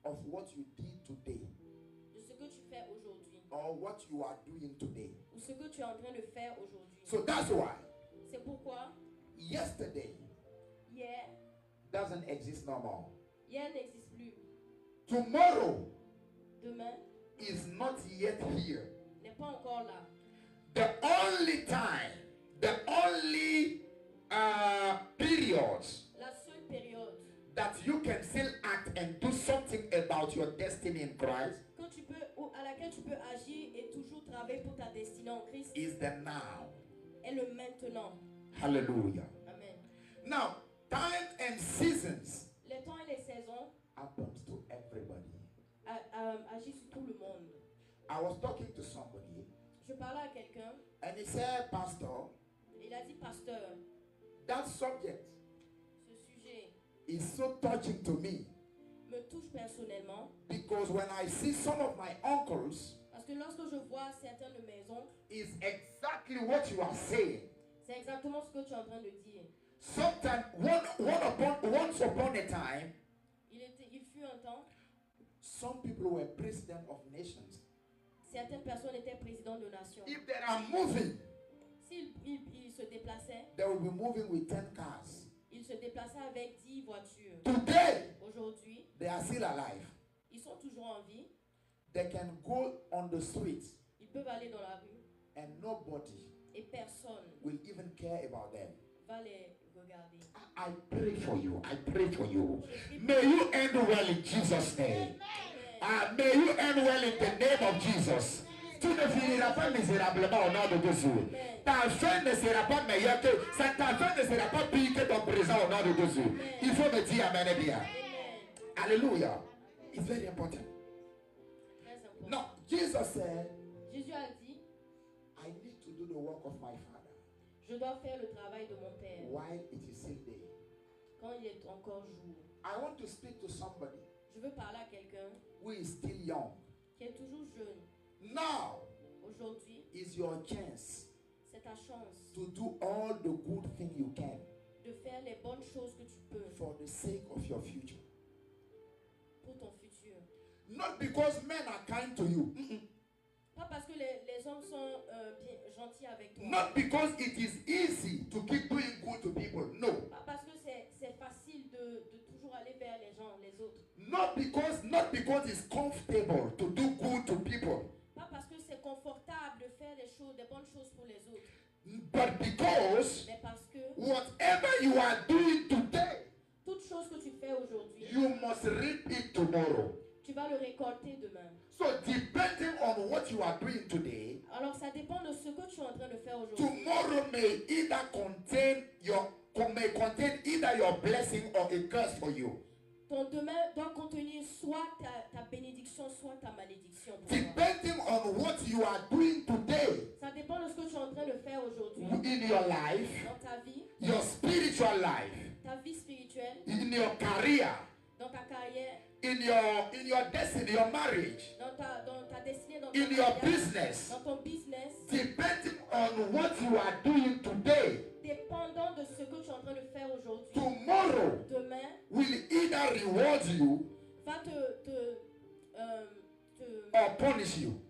of what you did today de ce que tu fais aujourd'hui or what you are doing today. ou ce que tu es en train de faire aujourd'hui. So that's why C'est pourquoi yesterday hier doesn't exist no more. n'existe plus. Tomorrow Demain is not yet here. n'est pas encore là. The only time tu peux agir et toujours travailler pour ta destinée en Christ is the now. est le maintenant. Hallelujah. Amen. Now, time and seasons Les temps et les saisons happens to everybody. agissent sur tout le monde. I was talking to somebody Je parlais à quelqu'un, and he said, Pastor, il a dit, pasteur, that subject ce sujet is so touching to me me touche personnellement because when I see some of my uncles, parce que lorsque je vois certaines de mes oncles, is exactly what you are saying. c'est exactement ce que tu es en train de dire. Sometimes, once upon a time, Il fut un temps, some people were president of nations. certaines personnes étaient présidents de nations. If they are moving, S'ils se déplaçaient, they will be moving with 10 cars. ils se déplaçaient avec 10 voitures. Today, Aujourd'hui, they are still alive. ils sont toujours en vie. They can go on the streets Ils peuvent aller dans la rue and nobody et personne will even care about them. va les regarder. I pray for you. I pray for you. May you end well in Jesus' name. May you end well in the name of Jesus. Tu ne finiras pas misérablement au nom de Jésus. Ta fin ne sera pas meilleure que ta fin ne sera pas pire que ton présent au nom de Jésus. Il faut me dire amen et bien. Amen. Hallelujah. It's very important. Très important. Now, Jesus said, Jésus a dit, I need to do the work of my Father je dois faire le travail de mon Père while it is still day. quand il est encore jour. I want to speak to somebody Je veux parler à quelqu'un who is still young. qui est toujours jeune. Now Aujourd'hui, is your chance c'est ta chance to do all the good thing you can de faire les bonnes choses que tu peux for the sake of your future. pour ton futur. Not because men are kind to you. Pas parce que les hommes sont bien gentils avec toi. Not because it is easy to keep doing good to people. No. Pas parce que c'est facile de toujours aller vers les gens, les autres. Not because it's comfortable to do good to people. Pas parce que c'est confortable de faire les choses, des bonnes choses pour les autres. But because Mais parce que whatever you are doing today, toute chose que tu fais aujourd'hui, you must reap it tomorrow. tu vas le récolter demain. So depending on what you are doing today, Alors ça dépend de ce que tu es en train de faire aujourd'hui. tomorrow may contain either your blessing or a curse for you. Ton demain doit contenir soit ta bénédiction, soit ta malédiction pour toi. Depending on what you are doing today Ça dépend de ce que tu es en train de faire aujourd'hui. in your life, Dans ta vie, your spiritual life, ta vie spirituelle, in your career, dans ta carrière, in your destiny, your marriage, dans ta destinée, dans, in ton your mariage, business, dans ton business, depending on what you are doing today, dépendant de ce que tu es en train de faire aujourd'hui, tomorrow demain will either reward you va te or punish you.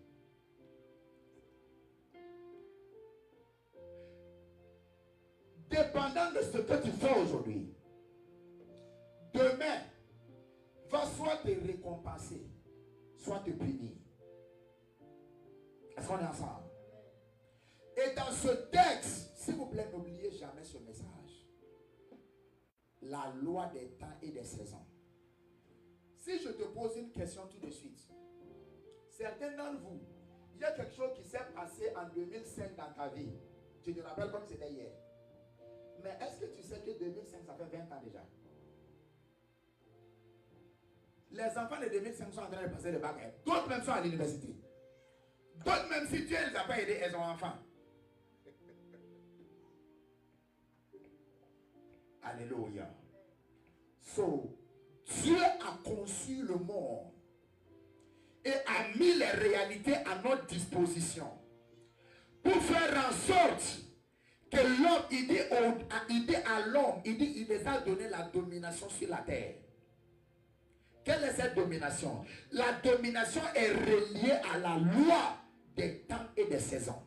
Dépendant de ce que tu fais aujourd'hui, demain va soit te récompenser, soit te punir. Est-ce qu'on est ensemble? Et dans ce texte, s'il vous plaît, n'oubliez jamais ce message. La loi des temps et des saisons. Si je te pose une question tout de suite, certains d'entre vous, il y a quelque chose qui s'est passé en 2005 dans ta vie. Tu te rappelles comme c'était hier. Mais est-ce que tu sais que 2005, ça fait 20 ans déjà? Les enfants de 2005 sont en train de passer le bac. D'autres même sont à l'université. D'autres même, si Dieu ne les a pas aidés, elles ont enfants. Alléluia. So, Dieu a conçu le monde et a mis les réalités à notre disposition pour faire en sorte que l'homme, il dit à l'homme, il les a donné la domination sur la terre. Quelle est cette domination? La domination est reliée à la loi des temps et des saisons.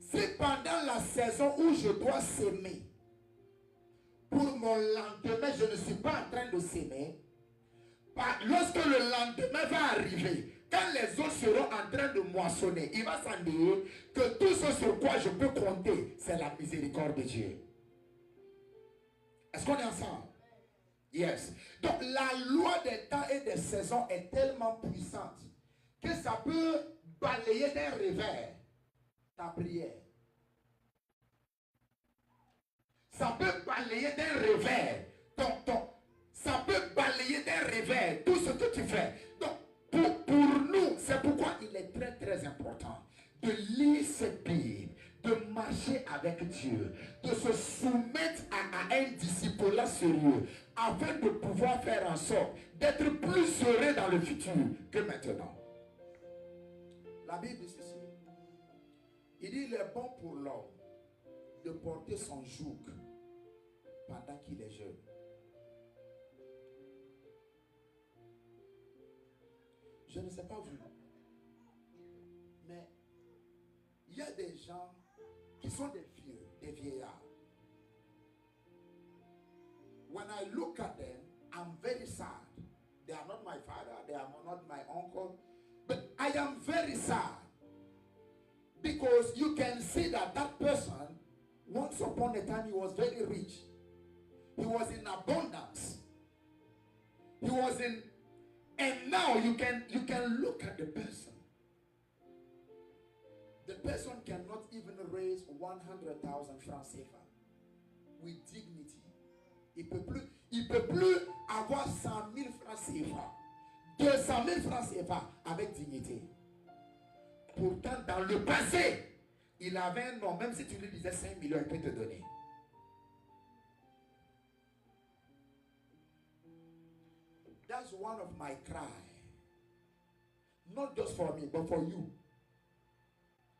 C'est pendant la saison où je dois s'aimer. Pour mon lendemain, je ne suis pas en train de s'aimer. Lorsque le lendemain va arriver, quand les autres seront en train de moissonner, il va s'en dire que tout ce sur quoi je peux compter, c'est la miséricorde de Dieu. Est-ce qu'on est ensemble? Yes. Donc la loi des temps et des saisons est tellement puissante que ça peut balayer d'un revers ta prière. Ça peut balayer d'un revers ça peut balayer d'un revers tout ce que tu fais. Donc pour nous, c'est pourquoi il est très très important de lire cette Bible, de marcher avec Dieu, de se soumettre à un disciple sérieux, afin de pouvoir faire en sorte d'être plus heureux dans le futur que maintenant. La Bible dit ceci. Il dit, il est bon pour l'homme de porter son joug pendant qu'il est jeune. Je ne sais pas vous, mais il y a des gens qui sont des vieux, des vieillards. When I look at them, I'm very sad. They are not my father, they are not my uncle, but I am very sad because you can see that that person, once upon a time, he was very rich. He was in abundance. He was in, and now you can look at the person. The person cannot even raise 100,000 francs CFA with dignity. Il peut plus avoir 100 000 francs CFA, 200 000 francs CFA avec dignité. Pourtant, dans le passé, il avait un nom. Même si tu lui disais 5 millions, il peut te donner. That's one of my cry. Not just for me, but for you.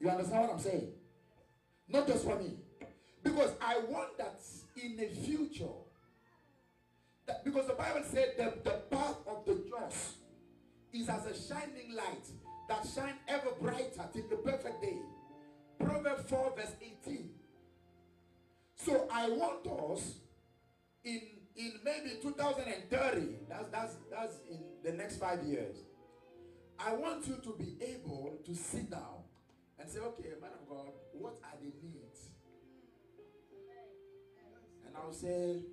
You understand what I'm saying? Not just for me. Because I want that in the future, because the Bible said that the path of the just is as a shining light that shines ever brighter till the perfect day. Proverbs 4 verse 18. So I want us in maybe 2030, that's in the next 5 years, I want you to be able to sit down and say, okay, man of God, what are the needs? And I'll say,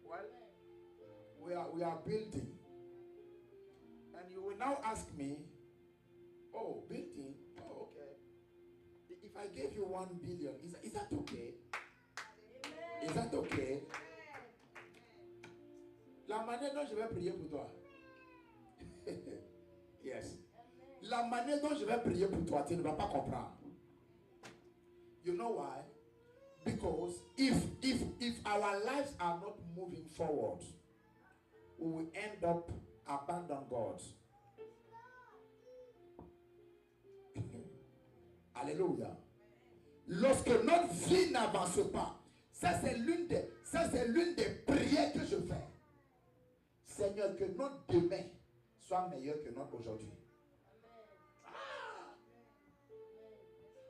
well, we are building. And you will now ask me, oh, building? Oh, okay. If I gave you 1 billion, is that okay? Is that okay? La manière dont je vais prier pour toi. Yes. La manière dont je vais prier pour toi, tu ne vas pas comprendre. You know why? Because if our lives are not moving forward, we will end up abandoning God. Alléluia. Lorsque notre vie n'avance pas, ça c'est l'une des prières que je fais. Seigneur, que notre demain soit meilleur que notre aujourd'hui.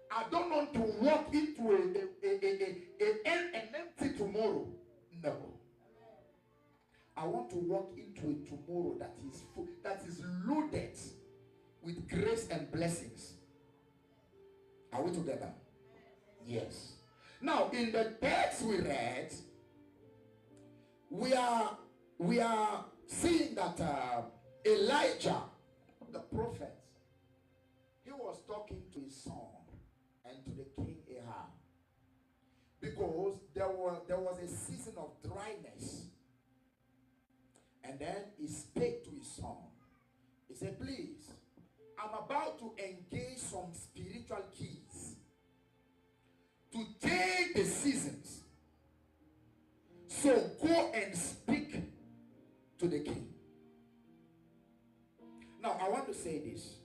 I don't want to walk into an empty tomorrow. No. I want to walk into a tomorrow that is full, that is loaded with grace and blessings. Are we together? Yes. Now, in the text we read, we are seeing that Elijah, the prophet, he was talking to his son and to the king Ahab, because there was a season of dryness. And then he spake to his son. He said, please, I'm about to engage some spiritual keys to take the seasons. So go and speak to the king. Now, I want to say this.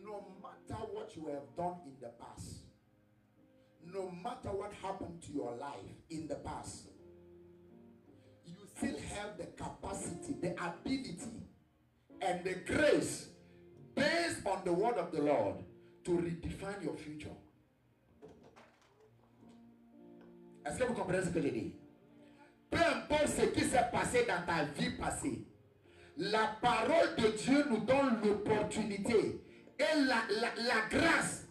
No matter what you have done in the past, no matter what happened to your life in the past, you still have the capacity, the ability, and the grace based on the word of the Lord to redefine your future. Est-ce que vous comprenez ce que je dis? Peu importe ce qui s'est passé dans ta vie passée, la parole de Dieu nous donne l'opportunité et la grâce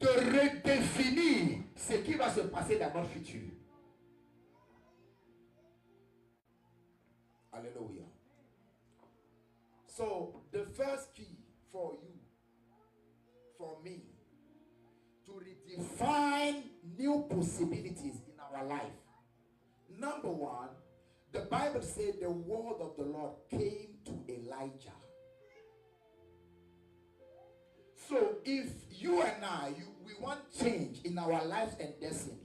de redéfinir ce qui va se passer dans notre futur. So the first key for you, for me, to redefine new possibilities in our life. Number one, the Bible said the word of the Lord came to Elijah. So if you and I, we want change in our lives and destiny,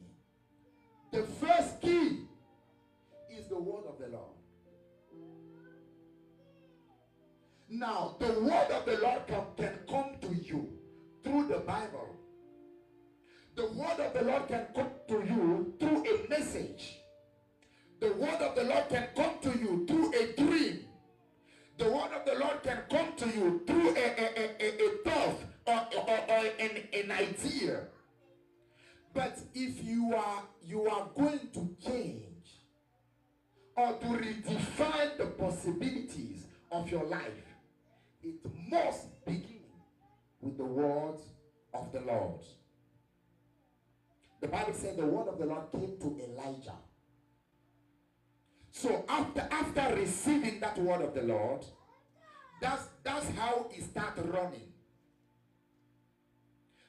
the first key is the word of the Lord. Now, the word of the Lord can come to you through the Bible. The word of the Lord can come to you through a message. The word of the Lord can come to you through a dream. The word of the Lord can come to you through a thought or an idea. But if you are going to change or to redefine the possibilities of your life, it must begin with the words of the Lord. The Bible said the word of the Lord came to Elijah. So after receiving that word of the Lord, that's how he started running.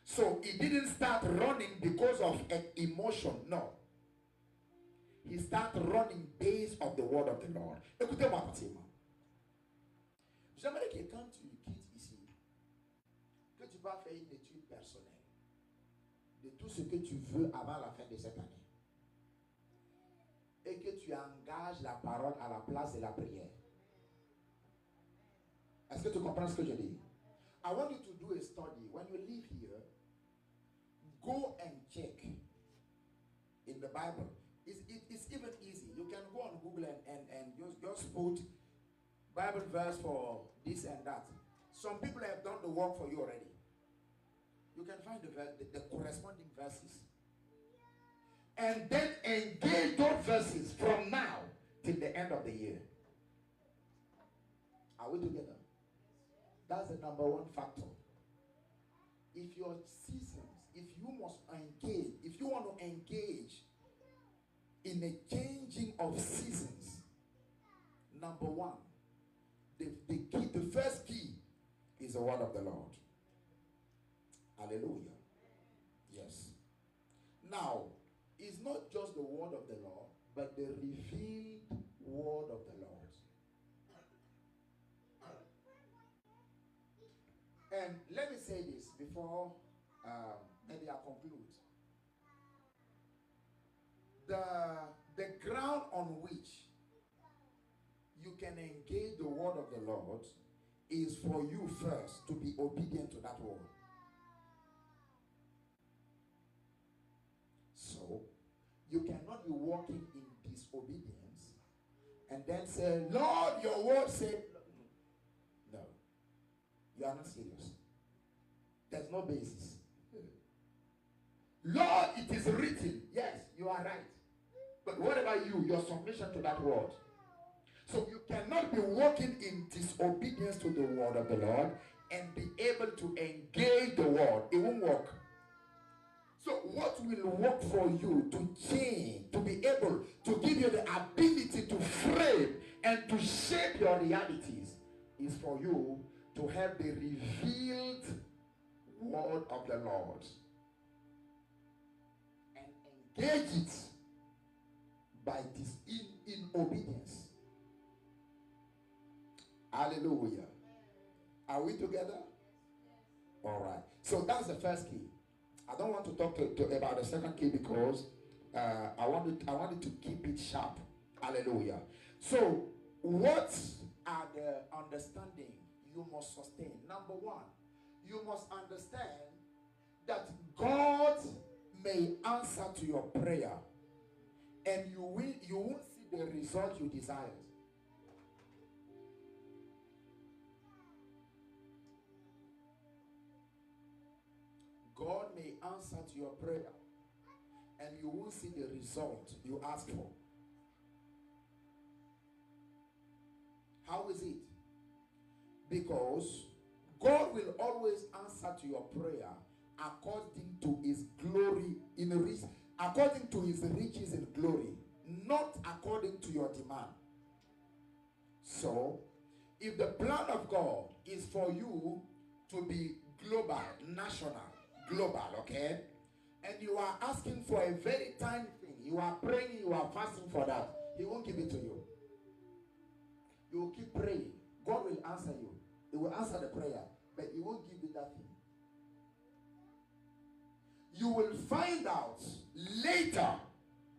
So he didn't start running because of an emotion, no. He started running based on the word of the Lord. Écoutez-moi attentivement. J'aimerais que quand tu quittes ici, que tu vas faire une étude personnelle de tout ce que tu veux avant la fin de cette année. Et que tu engages la parole à la place de la prière. Est-ce que tu comprends ce que je dis? I want you to do a study. When you leave here, go and check in the Bible. It's even easy. You can go on Google and just put Bible verse for this and that. Some people have done the work for you already. You can find the corresponding verses. And then engage those verses from now till the end of the year. Are we together? That's the number one factor. If your seasons, if you must engage, if you want to engage in a changing of seasons, number one, the first key is the word of the Lord. Hallelujah. Yes. Now, it's not just the word of the Lord, but the revealed word of the Lord. And let me say this before maybe I conclude. The ground on which you can engage the word of the Lord is for you first to be obedient to that word. So, you cannot be walking in disobedience and then say, Lord, your word said, no. You are not serious. There's no basis. Lord, it is written. Yes, you are right. But what about you? Your submission to that word. So you cannot be walking in disobedience to the word of the Lord and be able to engage the word. It won't work. So what will work for you to change, to be able to give you the ability to frame and to shape your realities is for you to have the revealed word of the Lord and engage it by this in obedience. Hallelujah. Are we together? All right. So that's the first key. I don't want to talk about the second key because I wanted to keep it sharp. Hallelujah. So what are the understanding you must sustain? Number one, you must understand that God may answer to your prayer and you won't see the result you desire. God may answer to your prayer and you won't see the result you ask for. How is it? Because God will always answer to your prayer according to his glory according to his riches in glory, not according to your demand. So, if the plan of God is for you to be global, national, global, okay? And you are asking for a very tiny thing, you are praying, you are fasting for that, He won't give it to you. You will keep praying. God will answer you. He will answer the prayer, but He won't give you that thing. You will find out later,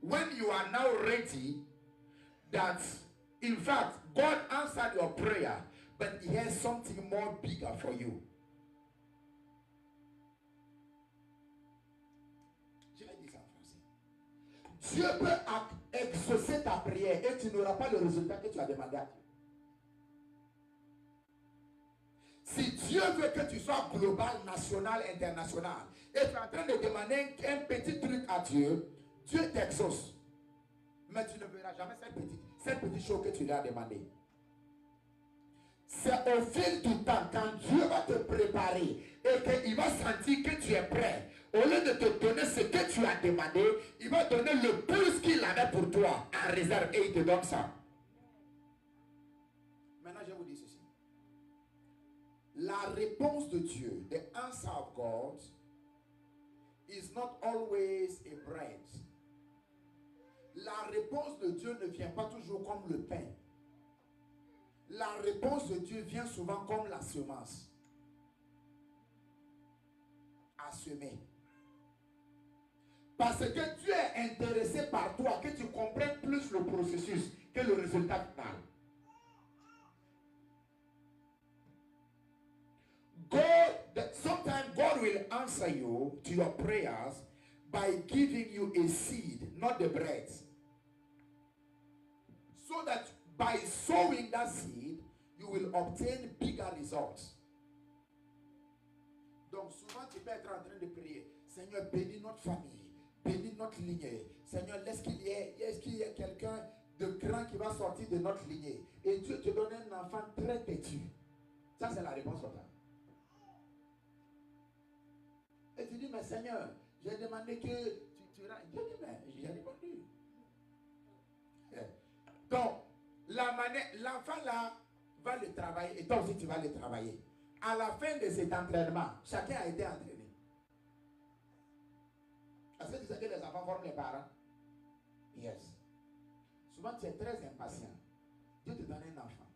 when you are now ready, that in fact God answered your prayer, but He has something more bigger for you. Je vais dire ça en français. Dieu peut exaucer ta prière et tu n'auras pas le résultat que tu as demandé à Dieu. Si Dieu veut que tu sois global, national, international, et tu es en train de demander un petit truc à Dieu, Dieu t'exauce. Mais tu ne verras jamais cette petite chose que tu lui as demandé. C'est au fil du temps, quand Dieu va te préparer et qu'il va sentir que tu es prêt, au lieu de te donner ce que tu as demandé, il va donner le plus qu'il avait pour toi en réserve et il te donne ça. Maintenant, je vous dis ceci. La réponse de Dieu, the answer of God, is not always a bread. La réponse de Dieu ne vient pas toujours comme le pain. La réponse de Dieu vient souvent comme la semence. À semer. Parce que Dieu est intéressé par toi, que tu comprennes plus le processus que le résultat final. Sometimes God will answer you to your prayers by giving you a seed, not the bread. So that by sowing that seed, you will obtain bigger results. Donc souvent tu peux être en train de prier, Seigneur, bénis notre famille, bénis notre lignée. Seigneur, est-ce qu'il y a quelqu'un de grand qui va sortir de notre lignée? Et Dieu te donne un enfant très têtu. Ça c'est la réponse au temps. Et tu dis, mais Seigneur, j'ai demandé que tu rends. Dieu dit, mais j'ai répondu. Donc, l'enfant là va le travailler et toi aussi tu vas le travailler. À la fin de cet entraînement, chacun a été entraîné. Est-ce que tu sais que les enfants forment les parents? Yes. Souvent tu es très impatient. Dieu te donne un enfant.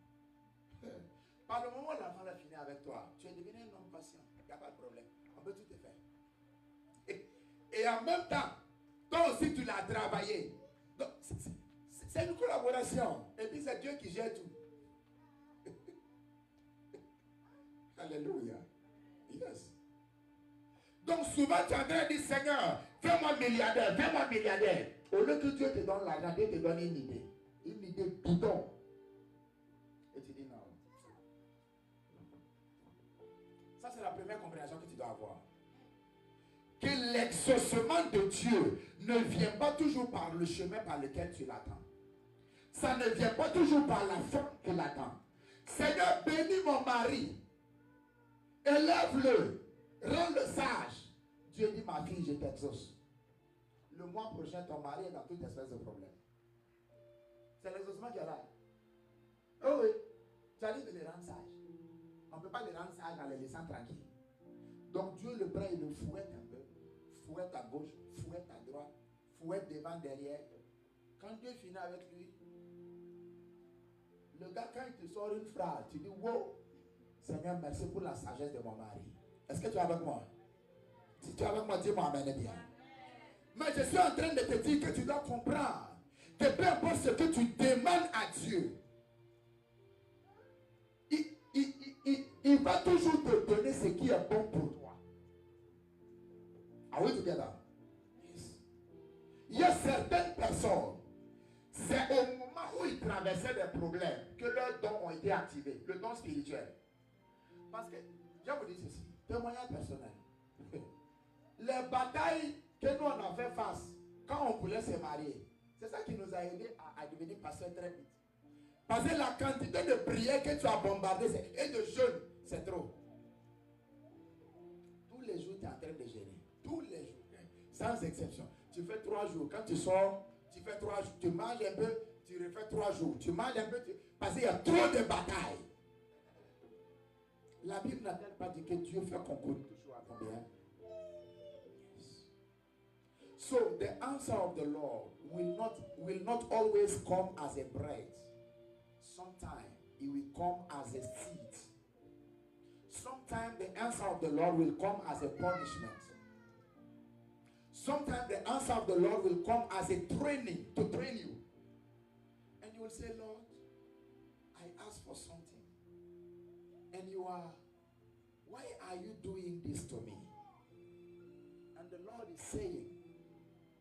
Par le moment où l'enfant a fini avec toi, tu es devenu un homme patient. Il n'y a pas de problème. On peut tout te faire. Et en même temps, toi aussi tu l'as travaillé. Donc, c'est une collaboration. Et puis c'est Dieu qui gère tout. Alléluia. Yes. Donc souvent tu es en train de dire, Seigneur, fais-moi milliardaire, fais-moi milliardaire. Au lieu que Dieu te donne l'argent, Dieu te donne une idée. Une idée bidon. Et tu dis non. Ça c'est la première compréhension que tu dois avoir. Que l'exaucement de Dieu ne vient pas toujours par le chemin par lequel tu l'attends. Ça ne vient pas toujours par la forme qu'il attend. Seigneur, bénis mon mari. Élève-le. Rends-le sage. Dieu dit, ma fille, je t'exauce. Le mois prochain, ton mari est dans toute espèce de problème. C'est l'exaucement qui est là. Oh oui. Tu as dit de les rendre sages. On ne peut pas les rendre sages en les laissant tranquilles. Donc Dieu le prend et le fouette un peu. Fouette à gauche, fouette à droite, fouette devant, derrière. Quand Dieu finit avec lui, le gars, quand il te sort une phrase, tu dis, wow, Seigneur, merci pour la sagesse de mon mari. Est-ce que tu es avec moi? Si tu es avec moi, dis-moi amen bien. Mais je suis en train de te dire que tu dois comprendre que peu importe ce que tu demandes à Dieu, il va toujours te donner ce qui est bon pour toi. Are we together? Yes. Il y a certaines personnes, c'est au moment où ils traversaient des problèmes que leurs dons ont été activés, le don spirituel. Parce que, je vous dis ceci, témoignage personnel. Les batailles que nous on a fait face quand on voulait se marier, c'est ça qui nous a aidé à devenir pasteur très vite. Parce que la quantité de prières que tu as bombardé et de jeûnes, c'est trop. Tous les jours, tu es en train de jeûner. Tous les jours, sans exception. Tu fais 3 jours. Quand tu sors, tu fais 3 jours. Tu manges un peu, tu refais 3 jours. Tu manges un peu, parce qu'il y a trop de batailles. La Bible n'a-t-elle pas dit que Dieu fait concours toujours à combien? Yes. So the answer of the Lord will not always come as a bread. Sometimes it will come as a seed. Sometimes the answer of the Lord will come as a punishment. Sometimes the answer of the Lord will come as a training, to train you. And you will say, Lord, I asked for something. And why are you doing this to me? And the Lord is saying,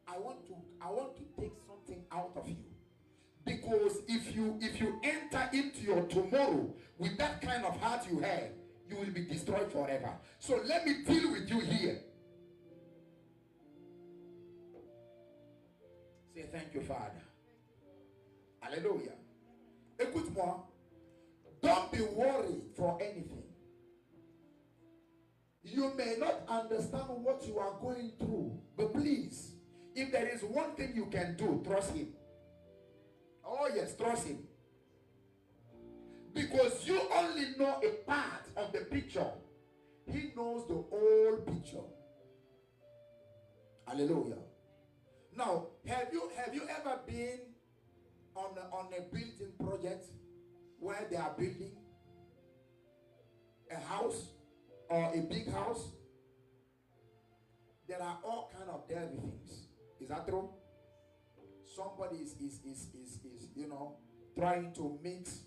I want to take something out of you. Because if you enter into your tomorrow with that kind of heart you have, you will be destroyed forever. So let me deal with you here. Say thank you, Father. Hallelujah. Écoute-moi. Don't be worried for anything. You may not understand what you are going through, but please, if there is one thing you can do, trust him. Oh yes, trust him. Because you only know a part of the picture. He knows the whole picture. Hallelujah. Now, have you ever been on a building project where they are building a house or a big house? There are all kind of dirty things. Is that true? Somebody is trying to mix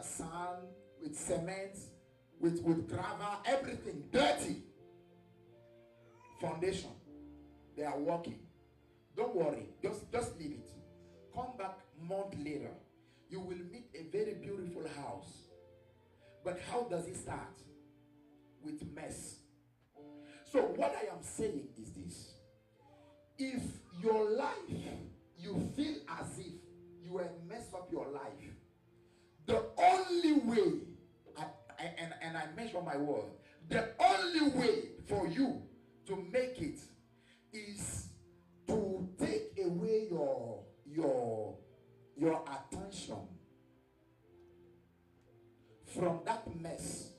sand with cement, with gravel, everything dirty. Foundation. They are working. Don't worry. Just leave it. Come back a month later. You will meet a very beautiful house. But how does it start? With mess. So what I am saying is this. If your life, you feel as if you have messed up your life, the only way, and I measure my word, the only way for you to make it is to take away your attention from that mess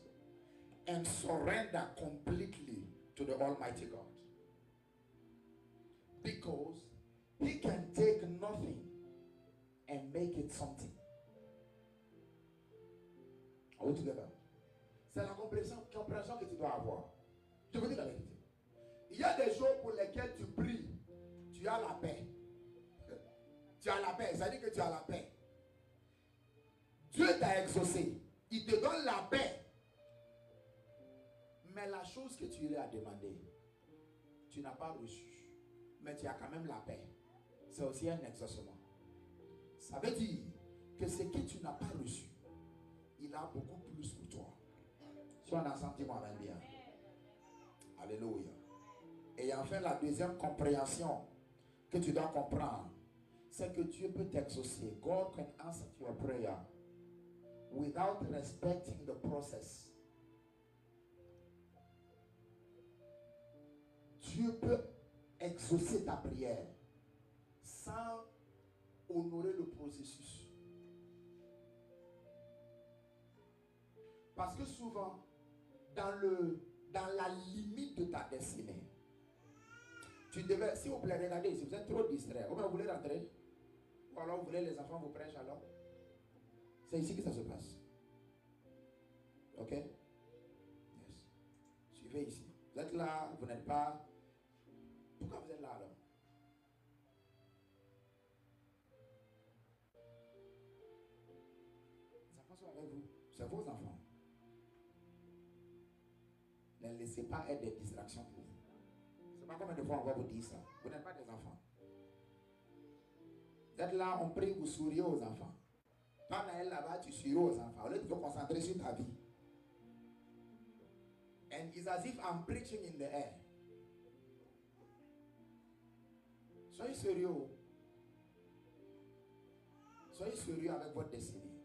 and surrender completely to the Almighty God. Because he can take nothing and make it something. Are we together? C'est la compréhension que tu dois avoir. Je vous dis la vérité. Il y a des jours pour lesquels tu pries, tu as la paix. Tu as la paix, ça dit que tu as la paix. Dieu t'a exaucé. Il te donne la paix. Mais la chose que tu lui as demandé, tu n'as pas reçu. Mais tu as quand même la paix. C'est aussi un exaucement. Ça veut dire que ce que tu n'as pas reçu, il a beaucoup plus pour toi. Si on a senti, moi, bien. Alléluia. Et enfin, la deuxième compréhension que tu dois comprendre, c'est que Dieu peut t'exaucer. God can answer your prayer without respecting the process. Dieu peut exaucer ta prière sans honorer le processus. Parce que souvent, dans la limite de ta destinée, tu devais, s'il vous plaît, regardez ici, vous êtes trop distrait. Ou bien vous voulez rentrer? Ou alors vous voulez les enfants vous prêchent alors? C'est ici que ça se passe. Ok? Yes. Suivez ici. Vous êtes là, vous n'êtes pas. Pourquoi vous êtes là alors? Les enfants sont avec vous. C'est vos enfants. Ne laissez pas être des distractions pour vous. Je ne sais pas combien de fois on va vous dire ça. Vous n'êtes pas des enfants. Vous êtes là, on prie, vous souriez aux enfants. Toi, Naël, là-bas, tu souris aux enfants. Au lieu de te concentrer sur ta vie. And it's as if I'm preaching in the air. Soyez sérieux. Soyez sérieux avec votre destinée.